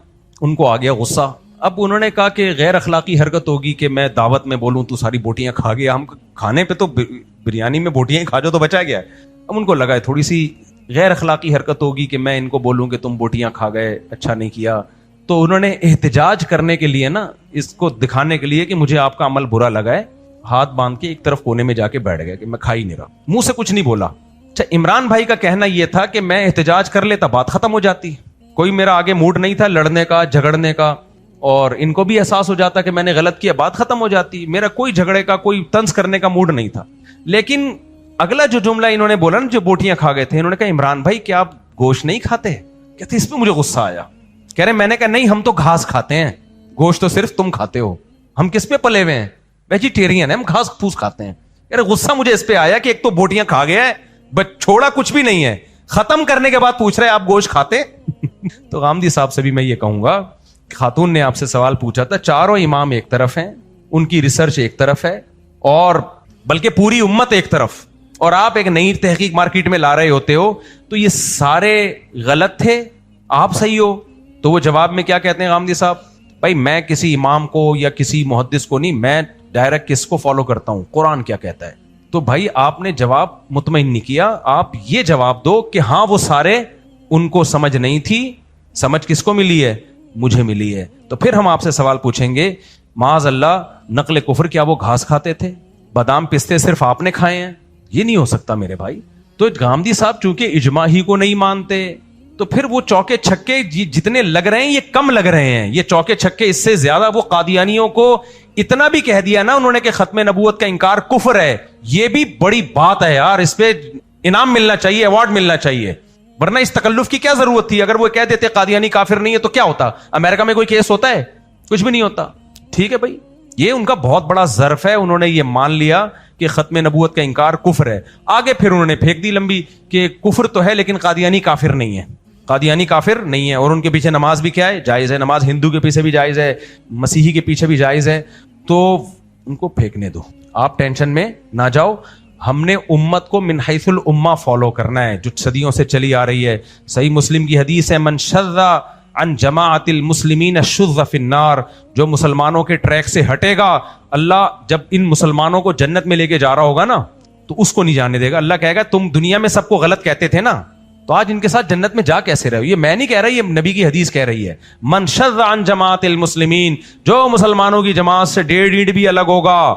ان کو آ گیا غصہ. اب انہوں نے کہا کہ غیر اخلاقی حرکت ہوگی کہ میں دعوت میں بولوں تو ساری بوٹیاں کھا گیا. ہم کھانے پہ تو بریانی میں بوٹیاں ہی کھا جو تو بچا گیا. اب ان کو لگا ہے تھوڑی سی غیر اخلاقی حرکت ہوگی کہ میں ان کو بولوں کہ تم بوٹیاں کھا گئے, اچھا نہیں کیا. تو انہوں نے احتجاج کرنے کے لیے نا, اس کو دکھانے کے لیے کہ مجھے آپ کا عمل برا لگا ہے, ہاتھ باندھ کے ایک طرف کونے میں جا کے بیٹھ گئے کہ میں کھا ہی نہیں رہا, منہ سے کچھ نہیں بولا. اچھا, عمران بھائی کا کہنا یہ تھا کہ میں احتجاج کر لیتا بات ختم ہو جاتی, کوئی میرا آگے موڈ نہیں تھا لڑنے کا جھگڑنے کا, اور ان کو بھی احساس ہو جاتا کہ میں نے غلط کیا, بات ختم ہو جاتی, میرا کوئی جھگڑے کا کوئی طنز کرنے کا موڈ نہیں تھا. لیکن اگلا جو جملہ انہوں نے بولا نا, جو بوٹیاں کھا گئے تھے, انہوں نے کہا عمران بھائی کیا آپ گوشت نہیں کھاتے؟ کہتے اس پہ مجھے غصہ آیا. کہہ رہے, میں نے کہا نہیں, ہم تو گھاس کھاتے ہیں, گوشت تو صرف تم کھاتے ہو, ہم کس پہ پلے ہوئے ہیں, ویجیٹیرین ہیں, ہم گھاس پھوس کھاتے ہیں. کہہ رہے غصہ مجھے اس پہ آیا کہ ایک تو بوٹیاں کھا گیا ہے, بس چھوڑا کچھ بھی نہیں ہے, ختم کرنے کے بعد پوچھ رہے آپ گوشت کھاتے. تو غامدی صاحب سے بھی میں یہ کہوں گا, خاتون نے آپ سے سوال پوچھا تھا, چاروں امام ایک طرف ہیں, ان کی ریسرچ ایک طرف ہے, اور بلکہ پوری امت ایک طرف, اور آپ ایک نئی تحقیق مارکیٹ میں لا رہے ہوتے ہو, تو یہ سارے غلط تھے, آپ صحیح ہو. تو وہ جواب میں کیا کہتے ہیں غامدی صاحب, بھائی میں کسی امام کو یا کسی محدث کو نہیں, میں ڈائریکٹ کس کو فالو کرتا ہوں, قرآن کیا کہتا ہے. تو بھائی آپ نے جواب مطمئن نہیں کیا, آپ یہ جواب دو کہ ہاں وہ سارے, ان کو سمجھ نہیں تھی, سمجھ کس کو ملی ہے, مجھے ملی ہے. تو پھر ہم آپ سے سوال پوچھیں گے, معاذ اللہ نقل کفر, کیا وہ گھاس کھاتے تھے؟ بادام پستے صرف آپ نے کھائے ہیں؟ یہ نہیں ہو سکتا میرے بھائی. تو غامدی صاحب چونکہ اجماع ہی کو نہیں مانتے, تو پھر وہ چوکے چھکے جتنے لگ رہے ہیں یہ کم لگ رہے ہیں. یہ چوکے چھکے اس سے زیادہ, وہ قادیانیوں کو اتنا بھی کہہ دیا نا انہوں نے کہ ختم نبوت کا انکار کفر ہے, یہ بھی بڑی بات ہے یار, اس پہ انعام ملنا چاہیے, ایوارڈ ملنا چاہیے, ورنہ اس تکلف کی کیا ضرورت تھی. اگر وہ کہہ دیتے قادیانی کافر نہیں ہے تو کیا ہوتا, امریکہ میں کوئی کیس ہوتا ہے؟ کچھ بھی نہیں ہوتا. ٹھیک ہے بھائی, یہ ان کا بہت بڑا ظرف ہے, انہوں نے یہ مان لیا کہ ختم نبوت کا انکار کفر ہے. آگے پھر انہوں نے پھینک دی لمبی کہ کفر تو ہے لیکن قادیانی کافر نہیں ہے, قادیانی کافر نہیں ہے, اور ان کے پیچھے نماز بھی کیا ہے, جائز ہے, نماز ہندو کے پیچھے بھی جائز ہے, مسیحی کے پیچھے بھی جائز ہے. تو ان کو پھینکنے دو, آپ ٹینشن میں نہ جاؤ. ہم نے امت کو من حیث الامہ فالو کرنا ہے, جو صدیوں سے چلی آ رہی ہے. صحیح مسلم کی حدیث ہے, من شذ عن جماعت المسلمین شذ فی النار, جو مسلمانوں کے ٹریک سے ہٹے گا, اللہ جب ان مسلمانوں کو جنت میں لے کے جا رہا ہوگا نا, تو اس کو نہیں جانے دے گا. اللہ کہے گا تم دنیا میں سب کو غلط کہتے تھے نا, تو آج ان کے ساتھ جنت میں جا کیسے رہے ہو؟ یہ میں نہیں کہہ رہا, یہ نبی کی حدیث کہہ رہی ہے. من شذ عن جماعت المسلمین, جو مسلمانوں کی جماعت سے 1.5 اینٹ بھی الگ ہوگا,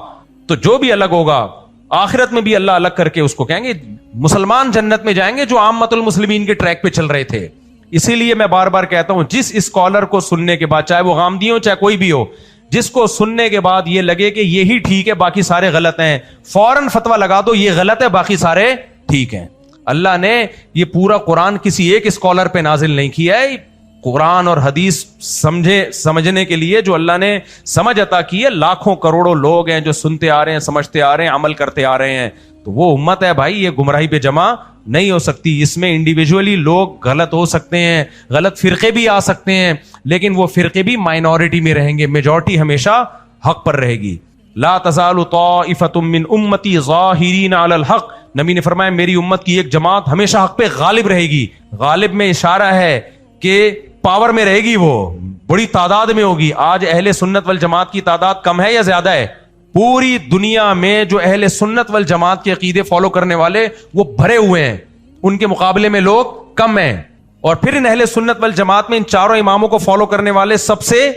تو جو بھی الگ ہوگا آخرت میں بھی اللہ الگ کر کے اس کو کہیں گے مسلمان جنت میں جائیں گے جو عامت المسلمین کے ٹریک پہ چل رہے تھے. اسی لیے میں بار بار کہتا ہوں, جس اسکالر کو سننے کے بعد, چاہے وہ غامدی ہو چاہے کوئی بھی ہو, جس کو سننے کے بعد یہ لگے کہ یہی ٹھیک ہے باقی سارے غلط ہیں, فوراً فتویٰ لگا دو یہ غلط ہے باقی سارے ٹھیک ہیں. اللہ نے یہ پورا قرآن کسی ایک اسکالر پہ نازل نہیں کیا ہے, قرآن اور حدیث سمجھنے کے لیے جو اللہ نے سمجھ عطا کی ہے, لاکھوں کروڑوں لوگ ہیں جو سنتے آ رہے ہیں, سمجھتے آ رہے ہیں, عمل کرتے آ رہے ہیں. تو وہ امت ہے بھائی, یہ گمراہی پہ جمع نہیں ہو سکتی. اس میں انڈیویجولی لوگ غلط ہو سکتے ہیں, غلط فرقے بھی آ سکتے ہیں, لیکن وہ فرقے بھی مائنورٹی میں رہیں گے, میجورٹی ہمیشہ حق پر رہے گی. لا تزال طائفۃ من امتی ظاہرین علی الحق, نبی نے فرمایا میری امت کی ایک جماعت ہمیشہ حق پہ غالب رہے گی. غالب میں اشارہ ہے کہ پاور میں رہے گی, وہ بڑی تعداد میں ہوگی. آج اہل سنت والجماعت کی تعداد کم ہے یا زیادہ ہے؟ پوری دنیا میں جو اہل سنت والجماعت کے عقیدے فالو کرنے والے وہ بھرے ہوئے ہیں, ان کے مقابلے میں لوگ کم ہیں. اور پھر ان اہل سنت والجماعت میں ان چاروں اماموں کو فالو کرنے والے سب سے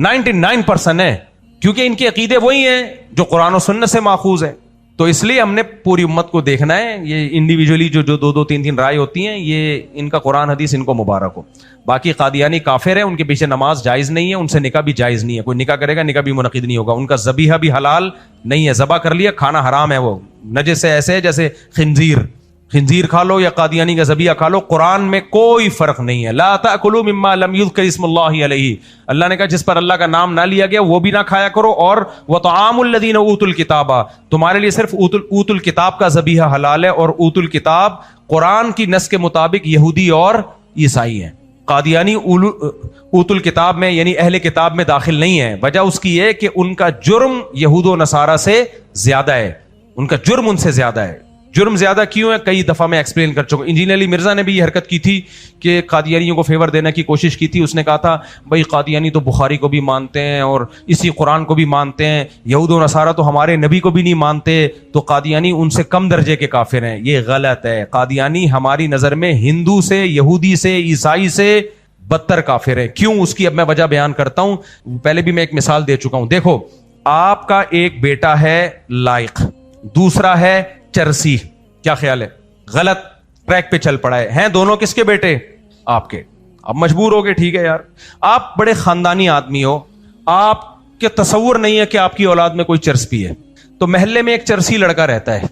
99% ہیں, کیونکہ ان کے عقیدے وہی ہیں جو قرآن و سنت سے ماخوذ ہیں. تو اس لیے ہم نے پوری امت کو دیکھنا ہے. یہ انڈیویجولی جو 2-3 رائے ہوتی ہیں, یہ ان کا قرآن حدیث ان کو مبارک ہو. باقی قادیانی کافر ہیں, ان کے پیچھے نماز جائز نہیں ہے, ان سے نکاح بھی جائز نہیں ہے. کوئی نکاح کرے گا نکاح بھی منعقد نہیں ہوگا. ان کا ذبیحہ بھی حلال نہیں ہے, ذبح کر لیا کھانا حرام ہے, وہ نجس ہے. ایسے ہے جیسے خنزیر کھا لو یا قادیانی کا ذبیحہ کھا لو, قرآن میں کوئی فرق نہیں ہے. لا تأکلوا مما لم یذکر اسم اللہ علیہ, اللہ نے کہا جس پر اللہ کا نام نہ لیا گیا وہ بھی نہ کھایا کرو. اور وطعام الذین اوتوا الکتاب, تمہارے لیے صرف اوت الکتاب کا ذبیحہ حلال ہے, اور اوت الکتاب قرآن کی نص کے مطابق یہودی اور عیسائی ہیں. قادیانی اوت الکتاب میں یعنی اہل کتاب میں داخل نہیں ہے. وجہ اس کی ہے کہ ان کا جرم یہود و نصارہ سے زیادہ ہے, ان کا جرم ان سے زیادہ ہے. جرم زیادہ کیوں ہے کئی دفعہ میں ایکسپلین کر چکا ہوں. انجینئر علی مرزا نے بھی یہ حرکت کی تھی کہ قادیانیوں کو فیور دینے کی کوشش کی تھی. اس نے کہا تھا بھائی قادیانی تو بخاری کو بھی مانتے ہیں اور اسی قرآن کو بھی مانتے ہیں, یہود و نصارہ تو ہمارے نبی کو بھی نہیں مانتے, تو قادیانی ان سے کم درجے کے کافر ہیں. یہ غلط ہے. قادیانی ہماری نظر میں ہندو سے, یہودی سے, عیسائی سے بدتر کافر ہے. کیوں, اس کی اب میں وجہ بیان کرتا ہوں. پہلے بھی میں ایک مثال دے چکا ہوں. دیکھو, آپ کا ایک بیٹا ہے لائق, دوسرا ہے چرسی. کیا خیال ہے؟ غلط ٹریک پہ چل پڑا ہے. ہیں دونوں کس کے بیٹے؟ آپ کے. اب مجبور ہو گئے, ٹھیک ہے یار آپ بڑے خاندانی آدمی ہو, آپ کے تصور نہیں ہے کہ آپ کی اولاد میں کوئی چرس پی ہے. تو محلے میں ایک چرسی لڑکا رہتا ہے,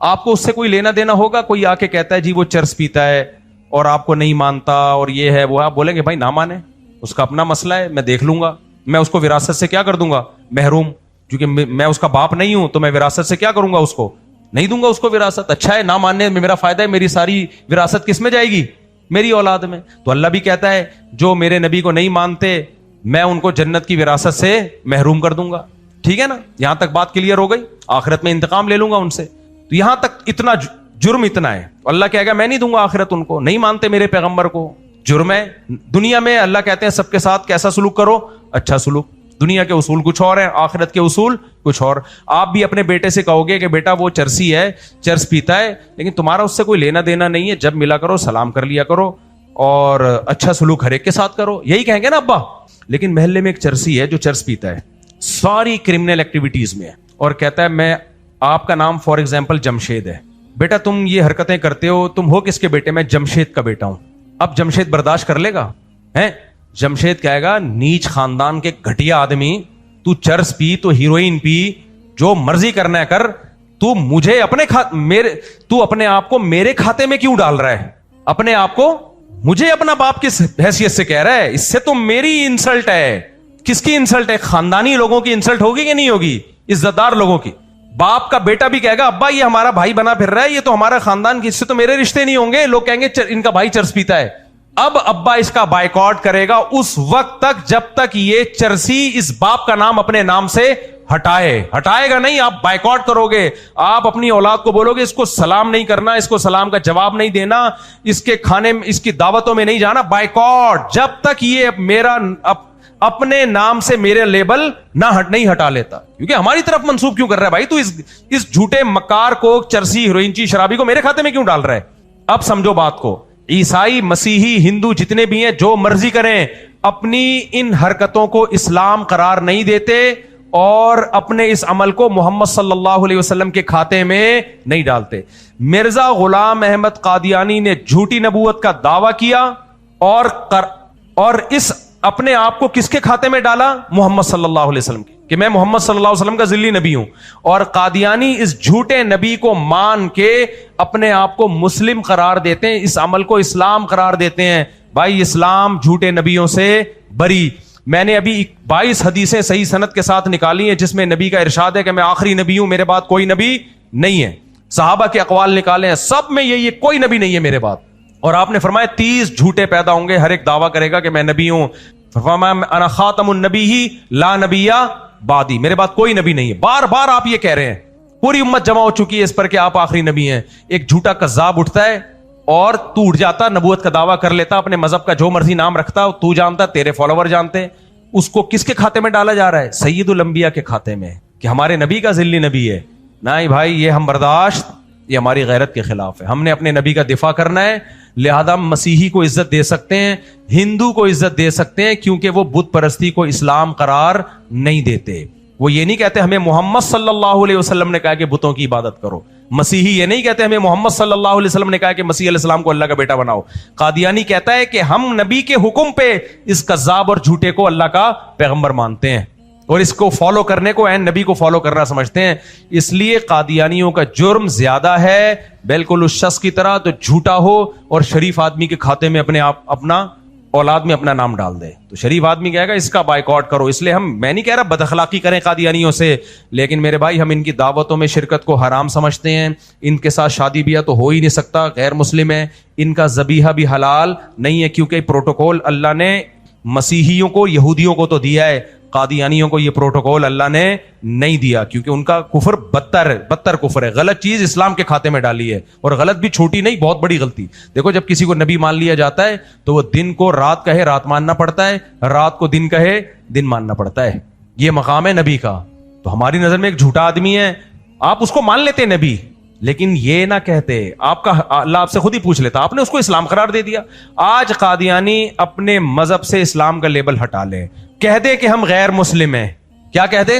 آپ کو اس سے کوئی لینا دینا ہوگا؟ کوئی آ کے کہتا ہے جی وہ چرس پیتا ہے اور آپ کو نہیں مانتا اور یہ ہے وہ, آپ بولیں گے بھائی نہ مانے, اس کا اپنا مسئلہ ہے, میں دیکھ لوں گا. میں اس کو وراثت سے کیا کر دوں گا؟ محروم. کیونکہ میں اس کا باپ نہیں ہوں تو میں وراثت سے کیا کروں گا؟ اس کو نہیں دوں گا اس کو وراثت. اچھا ہے, نہ ماننے میں میرا فائدہ ہے, میری ساری وراثت کس میں جائے گی؟ میری اولاد میں. تو اللہ بھی کہتا ہے جو میرے نبی کو نہیں مانتے میں ان کو جنت کی وراثت سے محروم کر دوں گا. ٹھیک ہے نا, یہاں تک بات کلیئر ہو گئی. آخرت میں انتقام لے لوں گا ان سے. تو یہاں تک اتنا جرم اتنا ہے. اللہ کہے گا میں نہیں دوں گا آخرت ان کو, نہیں مانتے میرے پیغمبر کو, جرم ہے. دنیا میں اللہ کہتے ہیں سب کے ساتھ کیسا سلوک کرو؟ اچھا سلوک. دنیا کے اصول کچھ اور ہیں, آخرت کے اصول کچھ اور. آپ بھی اپنے بیٹے سے کہو گے کہ بیٹا وہ چرسی ہے, چرس پیتا ہے, لیکن تمہارا اس سے کوئی لینا دینا نہیں ہے, جب ملا کرو سلام کر لیا کرو اور اچھا سلوک ہر ایک کے ساتھ کرو. یہی کہیں گے نا ابا. لیکن محلے میں ایک چرسی ہے جو چرس پیتا ہے, ساری کرمنل ایکٹیویٹیز میں ہے, اور کہتا ہے میں, آپ کا نام فار ایگزامپل جمشید ہے, بیٹا تم یہ حرکتیں کرتے ہو, تم ہو کس کے بیٹے؟ میں جمشید کا بیٹا ہوں. اب جمشید برداشت کر لے گا؟ ہیں جمشید کہے گا نیچ خاندان کے گھٹیا آدمی, تو چرس پی, تو ہیروئن پی, جو مرضی کرنا ہے کر, تو مجھے تو اپنے آپ کو میرے کھاتے میں کیوں ڈال رہا ہے؟ اپنے آپ کو مجھے اپنا باپ کس حیثیت سے کہہ رہا ہے؟ اس سے تو میری انسلٹ ہے. کس کی انسلٹ ہے؟ خاندانی لوگوں کی انسلٹ ہوگی کہ نہیں ہوگی؟ عزت دار لوگوں کی. باپ کا بیٹا بھی کہے گا ابا یہ ہمارا بھائی بنا پھر رہا ہے, یہ تو ہمارا خاندان, اس سے تو میرے رشتے نہیں ہوں گے. لوگ کہیں گے ان کا بھائی چرس پیتا ہے. اب ابا اس کا بائیکاٹ کرے گا اس وقت تک جب تک یہ چرسی اس باپ کا نام اپنے نام سے ہٹائے گا نہیں. آپ بائیکاٹ کرو گے, آپ اپنی اولاد کو بولو گے اس کو سلام نہیں کرنا, اس کو سلام کا جواب نہیں دینا, اس کے کھانے میں, اس کی دعوتوں میں نہیں جانا. بائیکاٹ جب تک یہ میرا اپنے نام سے میرے لیبل نہیں ہٹا لیتا. کیونکہ ہماری طرف منسوب کیوں کر رہا ہے بھائی؟ تو اس جھوٹے مکار کو, چرسی ہیروئنچی شرابی کو میرے کھاتے میں کیوں ڈال رہا ہے؟ اب سمجھو بات کو. عیسائی, مسیحی, ہندو جتنے بھی ہیں جو مرضی کریں, اپنی ان حرکتوں کو اسلام قرار نہیں دیتے اور اپنے اس عمل کو محمد صلی اللہ علیہ وسلم کے کھاتے میں نہیں ڈالتے. مرزا غلام احمد قادیانی نے جھوٹی نبوت کا دعویٰ کیا اور اس اپنے آپ کو کس کے کھاتے میں ڈالا؟ محمد صلی اللہ علیہ وسلم کے, کہ میں محمد صلی اللہ علیہ وسلم کا ذلی نبی ہوں. اور قادیانی اس جھوٹے نبی کو مان کے اپنے آپ کو مسلم قرار دیتے ہیں, اس عمل کو اسلام قرار دیتے ہیں. بھائی اسلام جھوٹے نبیوں سے بری. میں نے ابھی 22 حدیثیں صحیح سند کے ساتھ نکالی ہیں جس میں نبی کا ارشاد ہے کہ میں آخری نبی ہوں, میرے بعد کوئی نبی نہیں ہے. صحابہ کے اقوال نکالے ہیں, سب میں یہ کوئی نبی نہیں ہے میرے بعد. اور آپ نے فرمایا 30 جھوٹے پیدا ہوں گے, ہر ایک دعویٰ کرے گا کہ میں نبی ہوں. فرمایا انا خاتم النبی لا نبی بعدی, میرے بعد کوئی نبی نہیں ہے. بار بار آپ یہ کہہ رہے ہیں, پوری امت جمع ہو چکی ہے اس پر کہ آپ آخری نبی ہیں. ایک جھوٹا کذاب اٹھتا ہے اور تو اٹھ جاتا, نبوت کا دعویٰ کر لیتا, اپنے مذہب کا جو مرضی نام رکھتا, تو جانتا, تیرے فالوور جانتے, اس کو کس کے کھاتے میں ڈالا جا رہا ہے؟ سید الانبیاء کے کھاتے میں, کہ ہمارے نبی کا ذلی نبی ہے. نہیں بھائی, یہ ہم برداشت, یہ ہماری غیرت کے خلاف ہے. ہم نے اپنے نبی کا دفاع کرنا ہے, لہذا ہم مسیحی کو عزت دے سکتے ہیں, ہندو کو عزت دے سکتے ہیں, کیونکہ وہ بت پرستی کو اسلام قرار نہیں دیتے. وہ یہ نہیں کہتے ہمیں محمد صلی اللہ علیہ وسلم نے کہا کہ بتوں کی عبادت کرو. مسیحی یہ نہیں کہتے ہمیں محمد صلی اللہ علیہ وسلم نے کہا کہ مسیح علیہ السلام کو اللہ کا بیٹا بناؤ. قادیانی کہتا ہے کہ ہم نبی کے حکم پہ اس کذاب اور جھوٹے کو اللہ کا پیغمبر مانتے ہیں, اور اس کو فالو کرنے کو عین نبی کو فالو کرنا سمجھتے ہیں. اس لیے قادیانیوں کا جرم زیادہ ہے, بالکل اس شخص کی طرح تو جھوٹا ہو اور شریف آدمی کے کھاتے میں اپنا اولاد میں اپنا نام ڈال دے. تو شریف آدمی کہے گا اس کا بائیکاٹ کرو. اس لیے میں نہیں کہہ رہا بد اخلاقی کریں قادیانیوں سے, لیکن میرے بھائی ہم ان کی دعوتوں میں شرکت کو حرام سمجھتے ہیں. ان کے ساتھ شادی بیاہ تو ہو ہی نہیں سکتا, غیر مسلم ہے. ان کا ذبیحہ بھی حلال نہیں ہے, کیونکہ پروٹوکول اللہ نے مسیحیوں کو, یہودیوں کو تو دیا ہے, قادیانیوں کو یہ پروٹوکول اللہ نے نہیں دیا, کیونکہ ان کا کفر بدتر کفر ہے. غلط چیز اسلام کے کھاتے میں ڈالی ہے, اور غلط بھی چھوٹی نہیں, بہت بڑی غلطی. دیکھو جب کسی کو نبی مان لیا جاتا ہے تو وہ دن کو رات کہے رات ماننا پڑتا ہے, رات کو دن کہے دن ماننا پڑتا ہے. یہ مقام ہے نبی کا. تو ہماری نظر میں ایک جھوٹا آدمی ہے, آپ اس کو مان لیتے نبی, لیکن یہ نہ کہتے, آپ کا اللہ آپ سے خود ہی پوچھ لیتا, آپ نے اس کو اسلام قرار دے دیا. آج قادیانی اپنے مذہب سے اسلام کا لیبل ہٹا لے, کہہ دے کہ ہم غیر مسلم ہیں. کیا کہہ دیں؟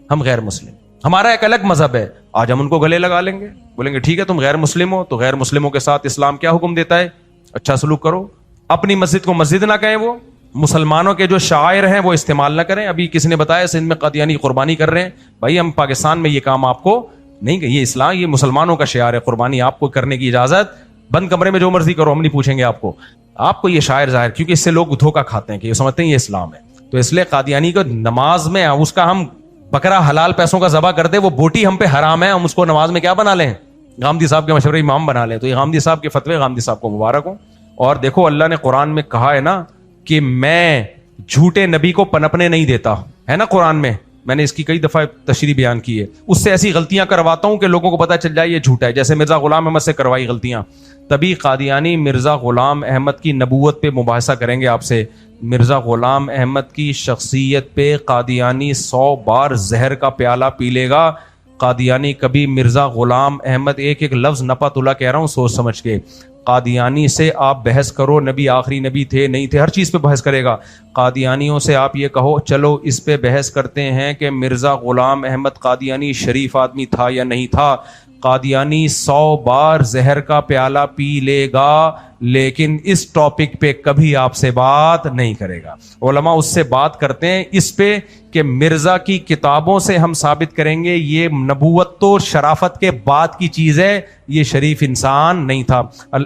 ہم غیر مسلم, ہمارا ایک الگ مذہب ہے. آج ہم ان کو گلے لگا لیں گے, بولیں گے ٹھیک ہے تم غیر مسلم ہو, تو غیر مسلموں کے ساتھ اسلام کیا حکم دیتا ہے؟ اچھا سلوک کرو. اپنی مسجد کو مسجد نہ کہیں, وہ مسلمانوں کے جو شاعر ہیں وہ استعمال نہ کریں. ابھی کسی نے بتایا سندھ میں قادیانی قربانی کر رہے ہیں. بھائی ہم پاکستان میں یہ کام آپ کو نہیں, یہ اسلام, یہ مسلمانوں کا شعار ہے, قربانی آپ کو کرنے کی اجازت, بند کمرے میں جو مرضی کرو, ہم نہیں پوچھیں گے آپ کو یہ شاعر ظاہر, کیونکہ اس سے لوگ دھوکہ کھاتے ہیں کہ یہ سمجھتے ہیں یہ اسلام ہے. تو اس لیے قادیانی کو نماز میں اس کا ہم بکرا حلال پیسوں کا ذبح کر دے, وہ بوٹی ہم پہ حرام ہے, ہم اس کو نماز میں کیا بنا لیں؟ غامدی صاحب کے مشورے امام بنا لیں. تو یہ غامدی صاحب کے فتوے غامدی صاحب کو مبارک ہوں. اور دیکھو اللہ نے قرآن میں کہا ہے نا کہ میں جھوٹے نبی کو پنپنے نہیں دیتا, ہے نا قرآن میں نے اس کی کئی دفعہ تشریح بیان کی ہے. اس سے ایسی غلطیاں کرواتا ہوں کہ لوگوں کو پتہ چل جائے یہ جھوٹا ہے, جیسے مرزا غلام احمد سے کروائی غلطیاں. تبھی قادیانی مرزا غلام احمد کی نبوت پہ مباحثہ کریں گے آپ سے. مرزا غلام احمد کی شخصیت پہ قادیانی 100 بار زہر کا پیالہ پی لے گا. قادیانی کبھی مرزا غلام احمد, ایک لفظ نپا تلا کہہ رہا ہوں سوچ سمجھ کے, قادیانی سے آپ بحث کرو نبی آخری نبی تھے نہیں تھے, ہر چیز پہ بحث کرے گا. قادیانیوں سے آپ یہ کہو چلو اس پہ بحث کرتے ہیں کہ مرزا غلام احمد قادیانی شریف آدمی تھا یا نہیں تھا, قادیانی 100 بار زہر کا پیالہ پی لے گا, لیکن اس ٹاپک پہ کبھی آپ سے بات نہیں کرے گا. علماء اس سے بات کرتے ہیں اس پہ کہ مرزا کی کتابوں سے ہم ثابت کریں گے یہ نبوت تو شرافت کے بعد کی چیز ہے, یہ شریف انسان نہیں تھا.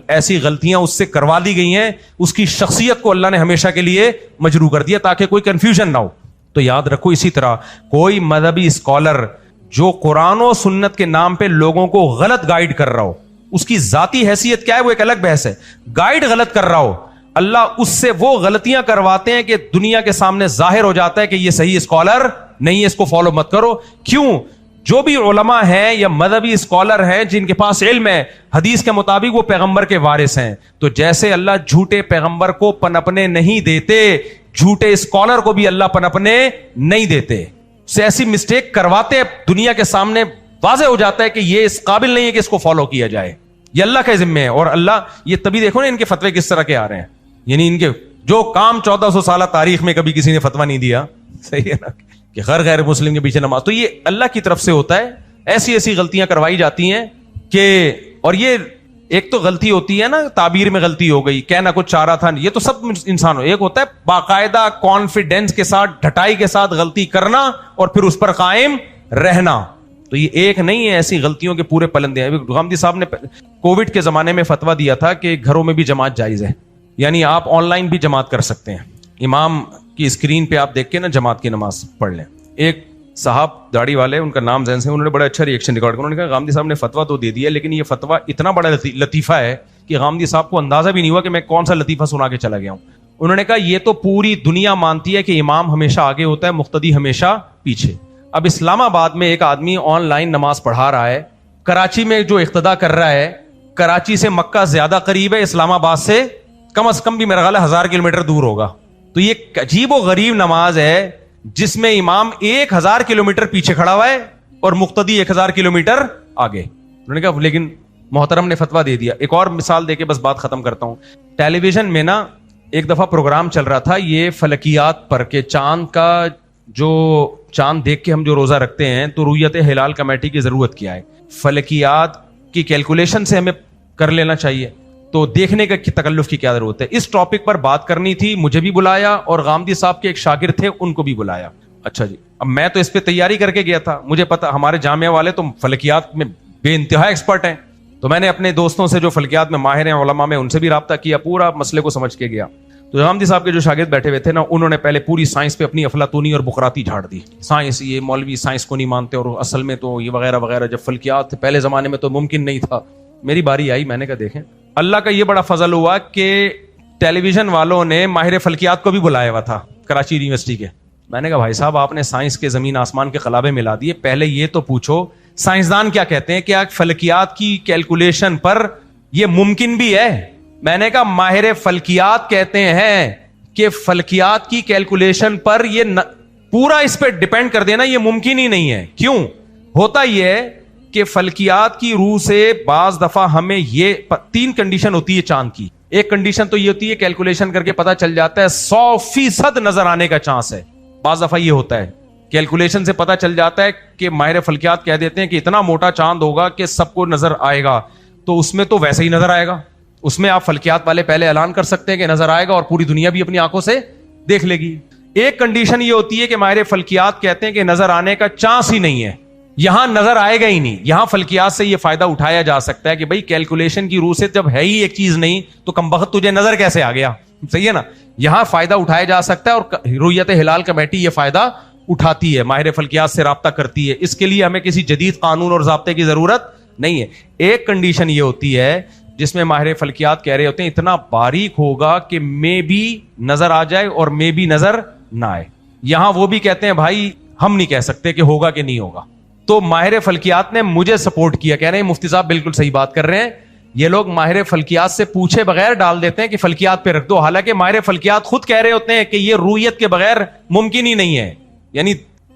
ایسی غلطیاں اس سے کروا دی گئی ہیں, اس کی شخصیت کو اللہ نے ہمیشہ کے لیے مجروح کر دیا تاکہ کوئی کنفیوژن نہ ہو. تو یاد رکھو, اسی طرح کوئی مذہبی اسکالر جو قرآن و سنت کے نام پہ لوگوں کو غلط گائیڈ کر رہا ہو, اس کی ذاتی حیثیت کیا ہے وہ ایک الگ بحث ہے. گائیڈ غلط کر رہا ہو, اللہ اس سے وہ غلطیاں کرواتے ہیں کہ دنیا کے سامنے ظاہر ہو جاتا ہے کہ یہ صحیح اسکالر نہیں ہے, اس کو فالو مت کرو. کیوں؟ جو بھی علماء ہیں یا مذہبی اسکالر ہیں جن کے پاس علم ہے حدیث کے مطابق, وہ پیغمبر کے وارث ہیں. تو جیسے اللہ جھوٹے پیغمبر کو پنپنے نہیں دیتے, جھوٹے اسکالر کو بھی اللہ پنپنے نہیں دیتے. سے ایسی مسٹیک کرواتے دنیا کے سامنے واضح ہو جاتا ہے کہ یہ اس قابل نہیں ہے کہ اس کو فالو کیا جائے, یہ اللہ کے ذمہ ہے. اور اللہ یہ تبھی دیکھو نا ان کے فتوے کس طرح کے آ رہے ہیں, یعنی ان کے جو کام 1400 سالہ تاریخ میں کبھی کسی نے فتویٰ نہیں دیا, صحیح ہے نا, کہ غیر مسلم کے پیچھے نماز. تو یہ اللہ کی طرف سے ہوتا ہے. ایسی غلطیاں کروائی جاتی ہیں کہ, اور یہ ایک تو غلطی ہوتی ہے نا, تعبیر میں غلطی ہو گئی, کہنا کچھ چاہ رہا تھا, یہ تو سب انسان ہو. ایک ہوتا ہے باقاعدہ کانفیڈینس کے ساتھ, ڈھٹائی کے ساتھ غلطی کرنا اور پھر اس پر قائم رہنا. تو یہ ایک نہیں ہے, ایسی غلطیوں کے پورے پلندے ہیں. غامدی صاحب نے کووڈ کے زمانے میں فتویٰ دیا تھا کہ گھروں میں بھی جماعت جائز ہے, یعنی آپ آن لائن بھی جماعت کر سکتے ہیں. امام کی اسکرین پہ آپ دیکھ کے نا جماعت کی نماز پڑھ لیں. ایک صاحب داڑھی والے, ان کا نام ذہن سے, انہوں نے بڑا اچھا ریئیکشن ریکارڈ کیا. انہوں نے کہا غامدی صاحب نے فتویٰ تو دے دیا, لیکن یہ فتویٰ اتنا بڑا لطیفہ ہے کہ غامدی صاحب کو اندازہ بھی نہیں ہوا کہ میں کون سا لطیفہ سنا کے چلا گیا ہوں. انہوں نے کہا یہ تو پوری دنیا مانتی ہے کہ امام ہمیشہ آگے ہوتا ہے, مقتدی ہمیشہ پیچھے. اب اسلام آباد میں ایک آدمی آن لائن نماز پڑھا رہا ہے, کراچی میں جو اقتدا کر رہا ہے کراچی سے مکہ زیادہ قریب ہے, اسلام آباد سے کم از کم بھی میرا خیال ہے 1000 کلومیٹر دور ہوگا. تو یہ عجیب و غریب نماز ہے جس میں امام 1000 کلومیٹر پیچھے کھڑا ہوا ہے اور مقتدی 1000 کلومیٹر آگے. انہوں نے کہا لیکن محترم نے فتویٰ دے دیا. ایک اور مثال دے کے بس بات ختم کرتا ہوں. ٹیلی ویژن میں نا ایک دفعہ پروگرام چل رہا تھا یہ فلکیات پر, کہ چاند کا جو چاند دیکھ کے ہم جو روزہ رکھتے ہیں تو رویت ہلال کمیٹی کی ضرورت کیا ہے, فلکیات کی کیلکولیشن سے ہمیں کر لینا چاہیے, تو دیکھنے کا تکلف کی کیا ضرورت ہے. اس ٹاپک پر بات کرنی تھی, مجھے بھی بلایا اور غامدی صاحب کے ایک شاگرد تھے ان کو بھی بلایا. اچھا جی, اب میں تو اس پہ تیاری کر کے گیا تھا, مجھے پتا ہمارے جامعہ والے تو فلکیات میں بے انتہا ایکسپرٹ ہیں, تو میں نے اپنے دوستوں سے جو فلکیات میں ماہر ہیں علماء میں ان سے بھی رابطہ کیا, پورا مسئلے کو سمجھ کے گیا. تو غامدی صاحب کے جو شاگرد بیٹھے ہوئے تھے نا, انہوں نے پہلے پوری سائنس پہ اپنی افلاطونی اور بقراتی جھاڑ دی. سائنس, یہ مولوی سائنس کو نہیں مانتے اور اصل میں تو یہ وغیرہ وغیرہ. جب فلکیات پہلے زمانے میں تو ممکن نہیں تھا. میری باری آئی, میں نے کہا دیکھیں اللہ کا یہ بڑا فضل ہوا کہ ٹیلی ویژن والوں نے ماہر فلکیات کو بھی بلایا ہوا تھا کراچی یونیورسٹی کے. میں نے کہا بھائی صاحب آپ نے سائنس کے زمین آسمان کے خلابے ملا دیے, پہلے یہ تو پوچھو سائنسدان کیا کہتے ہیں, کیا فلکیات کی کیلکولیشن پر یہ ممکن بھی ہے. میں نے کہا ماہر فلکیات کہتے ہیں کہ فلکیات کی کیلکولیشن پر یہ پورا اس پہ ڈیپینڈ کر دینا یہ ممکن ہی نہیں ہے. کیوں ہوتا یہ ہے کہ فلکیات کی روح سے بعض دفعہ ہمیں یہ 3 کنڈیشن ہوتی ہے چاند کی. ایک کنڈیشن تو یہ ہوتی ہے کیلکولیشن کر کے پتا چل جاتا ہے 100% نظر آنے کا چانس ہے. بعض دفعہ یہ ہوتا ہے کیلکولیشن سے پتا چل جاتا ہے کہ ماہر فلکیات کہہ دیتے ہیں کہ اتنا موٹا چاند ہوگا کہ سب کو نظر آئے گا, تو اس میں تو ویسے ہی نظر آئے گا. اس میں آپ فلکیات والے پہلے اعلان کر سکتے ہیں کہ نظر آئے گا اور پوری دنیا بھی اپنی آنکھوں سے دیکھ لے گی. ایک کنڈیشن یہ ہوتی ہے کہ ماہر فلکیات کہتے ہیں کہ نظر آنے کا چانس ہی نہیں ہے, یہاں نظر آئے گا ہی نہیں. یہاں فلکیات سے یہ فائدہ اٹھایا جا سکتا ہے کہ بھائی کیلکولیشن کی روح سے جب ہے ہی ایک چیز نہیں تو کمبخت تجھے نظر کیسے آ گیا, صحیح ہے نا. یہاں فائدہ اٹھایا جا سکتا ہے اور رویت ہلال کمیٹی یہ فائدہ اٹھاتی ہے, ماہر فلکیات سے رابطہ کرتی ہے. اس کے لیے ہمیں کسی جدید قانون اور ضابطے کی ضرورت نہیں ہے. ایک کنڈیشن یہ ہوتی ہے جس میں ماہر فلکیات کہہ رہے ہوتے ہیں اتنا باریک ہوگا کہ میں بھی نظر آ جائے اور میں بھی نظر نہ آئے. یہاں وہ بھی کہتے ہیں بھائی ہم نہیں کہہ سکتے کہ ہوگا کہ نہیں ہوگا. تو ماہر فلکیات نے مجھے سپورٹ کیا, کہہ رہے ہیں مفتی صاحب بالکل صحیح بات کر رہے ہیں, یہ لوگ ماہر فلکیات سے پوچھے بغیر ڈال دیتے ہیں کہ فلکیات پہ رکھ دو, حالانکہ ماہر فلکیات خود کہہ رہے ہوتے ہیں کہ یہ رویت کے بغیر ممکن ہی نہیں ہے. یعنی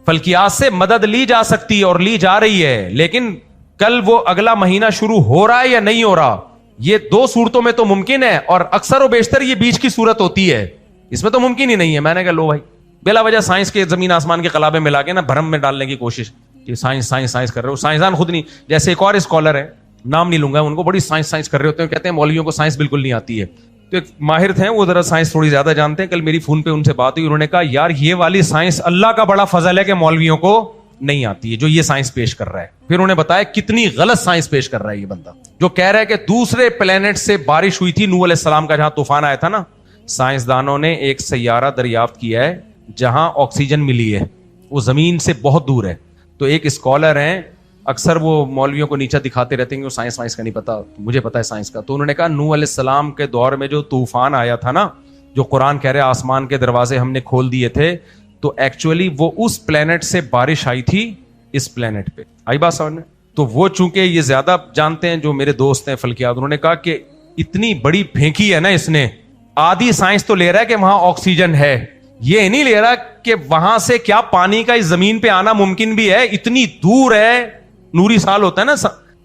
فلکیات سے مدد لی جا سکتی ہے اور لی جا رہی ہے, لیکن کل وہ اگلا مہینہ شروع ہو رہا ہے یا نہیں ہو رہا, یہ 2 صورتوں میں تو ممکن ہے, اور اکثر و بیشتر یہ بیچ کی صورت ہوتی ہے, اس میں تو ممکن ہی نہیں ہے. میں نے کہا لو بھائی, بلا وجہ سائنس کے زمین آسمان کے خلابے ملا کے نا بھرم میں ڈالنے کی کوشش کہ سائنس سائنس سائنس کر رہے ہو. سائنسدان خود نہیں, جیسے ایک اور اسکالر ہے, نام نہیں لوں گا, ان کو بڑی سائنس سائنس کر رہے ہوتے ہیں, کہتے ہیں مولویوں کو سائنس بالکل نہیں آتی ہے. تو ایک ماہر تھے, وہ ذرا سائنس تھوڑی زیادہ جانتے ہیں. کل میری فون پہ ان سے بات ہوئی, انہوں نے کہا یار یہ والی سائنس اللہ کا بڑا فضل ہے کہ مولویوں کو نہیں آتی ہے جو یہ سائنس پیش کر رہا ہے. پھر انہوں نے بتایا کتنی غلط سائنس پیش کر رہا ہے یہ بندہ, جو کہہ رہا ہے کہ دوسرے پلینٹ سے بارش ہوئی تھی نوح علیہ السلام کا, جہاں طوفان آیا تھا نا. سائنسدانوں نے ایک سیارہ دریافت کیا ہے جہاں آکسیجن ملی ہے, وہ زمین سے بہت دور ہے. تو ایک اسکالر ہیں, اکثر وہ مولویوں کو نیچا دکھاتے رہتے ہیں کہ سائنس وائنس کا نہیں پتا, مجھے پتا ہے سائنس کا. تو انہوں نے کہا نوح علیہ السلام کے دور میں جو طوفان آیا تھا نا, جو قرآن کہہ رہے آسمان کے دروازے ہم نے کھول دیے تھے, تو ایکچولی وہ اس پلینٹ سے بارش آئی تھی اس پلینٹ پہ. آئی بات سمجھ میں؟ تو وہ چونکہ یہ زیادہ جانتے ہیں جو میرے دوست ہیں فلکیات, انہوں نے کہا کہ اتنی بڑی پھینکی ہے نا اس نے, آدھی سائنس تو لے رہا ہے کہ وہاں آکسیجن ہے, یہ نہیں لے رہا کہ وہاں سے کیا پانی کا اس زمین پہ آنا ممکن بھی ہے, اتنی دور ہے, نوری سال ہوتا ہے نا,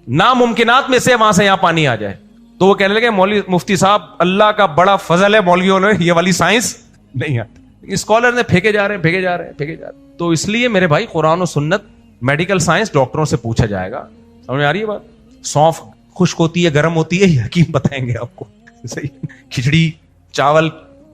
ناممکنات میں سے وہاں سے یہاں پانی آ جائے. تو وہ کہنے لگے مولوی مفتی صاحب اللہ کا بڑا فضل ہے مولویوں نے یہ والی سائنس نہیں آتی. اسکالر نے پھینکے جا رہے ہیں, پھینکے جا رہے ہیں, پھینکے جا رہے ہیں. تو اس لیے میرے بھائی قرآن و سنت, میڈیکل سائنس ڈاکٹروں سے پوچھا جائے گا. سمجھ میں آ رہی ہے بات؟ سونف خشک ہوتی ہے گرم ہوتی ہے, یہ حکیم بتائیں گے آپ کو. صحیح, کھچڑی چاول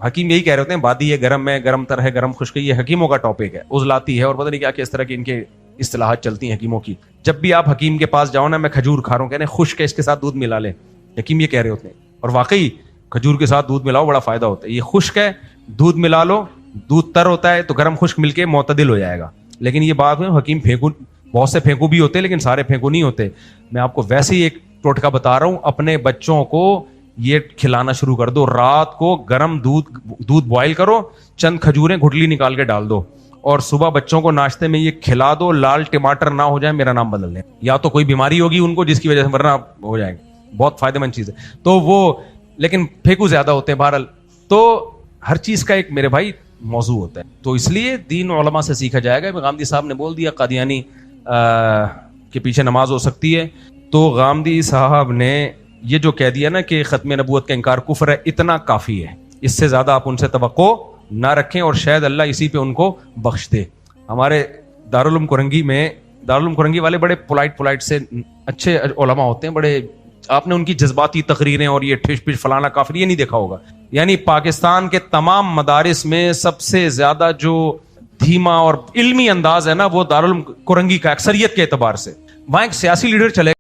حکیم یہی کہہ رہے ہوتے ہیں, بادی ہے گرم ہے, گرم تر ہے, گرم خشک ہے, یہ حکیموں کا ٹاپک ہے, عضلاتی ہے اور پتہ نہیں کیا کس طرح کی ان کے اصطلاحات چلتی ہیں حکیموں کی. جب بھی آپ حکیم کے پاس جاؤ نا, میں کھجور کھا رہا ہوں, کہنے خشک ہے اس کے ساتھ دودھ ملا لیں, حکیم یہ کہہ رہے ہوتے ہیں. اور واقعی کھجور کے ساتھ دودھ ملاؤ بڑا فائدہ ہوتا ہے. یہ خشک ہے, دودھ ملا لو, دودھ تر ہوتا ہے تو گرم خشک مل کے معتدل ہو جائے گا. لیکن یہ بات ہے حکیم پھینکو, بہت سے پھینکو بھی ہوتے ہیں لیکن سارے پھینکو نہیں ہوتے. میں آپ کو ویسے ہی ایک ٹوٹکا بتا رہا ہوں, اپنے بچوں کو یہ کھلانا شروع کر دو. رات کو گرم دودھ بوائل کرو, چند کھجوریں گھٹلی نکال کے ڈال دو, اور صبح بچوں کو ناشتے میں یہ کھلا دو. لال ٹماٹر نہ ہو جائے میرا نام بدل دیں, یا تو کوئی بیماری ہوگی ان کو جس کی وجہ سے ورنہ ہو جائے گا. بہت فائدہ مند چیز ہے, تو وہ لیکن پھینکو زیادہ ہوتے ہیں. بہرحال تو ہر چیز کا ایک میرے بھائی موضوع ہوتا ہے, تو اس لیے دین علماء سے سیکھا جائے گا. غامدی صاحب نے بول دیا قادیانی کے پیچھے نماز ہو سکتی ہے, تو غامدی صاحب نے یہ جو کہہ دیا نا کہ ختم نبوت کا انکار کفر ہے, اتنا کافی ہے. اس سے زیادہ آپ ان سے توقع نہ رکھیں, اور شاید اللہ اسی پہ ان کو بخش دے. ہمارے دارالعلوم کرنگی میں, دارالعلوم کرنگی والے بڑے پولائٹ سے اچھے علماء ہوتے ہیں, بڑے, آپ نے ان کی جذباتی تقریریں اور یہ ٹھش پش فلانا کافر یہ نہیں دیکھا ہوگا. یعنی پاکستان کے تمام مدارس میں سب سے زیادہ جو دھیما اور علمی انداز ہے نا وہ دارالعلوم کرنگی کا, اکثریت کے اعتبار سے. وہاں ایک سیاسی لیڈر چلے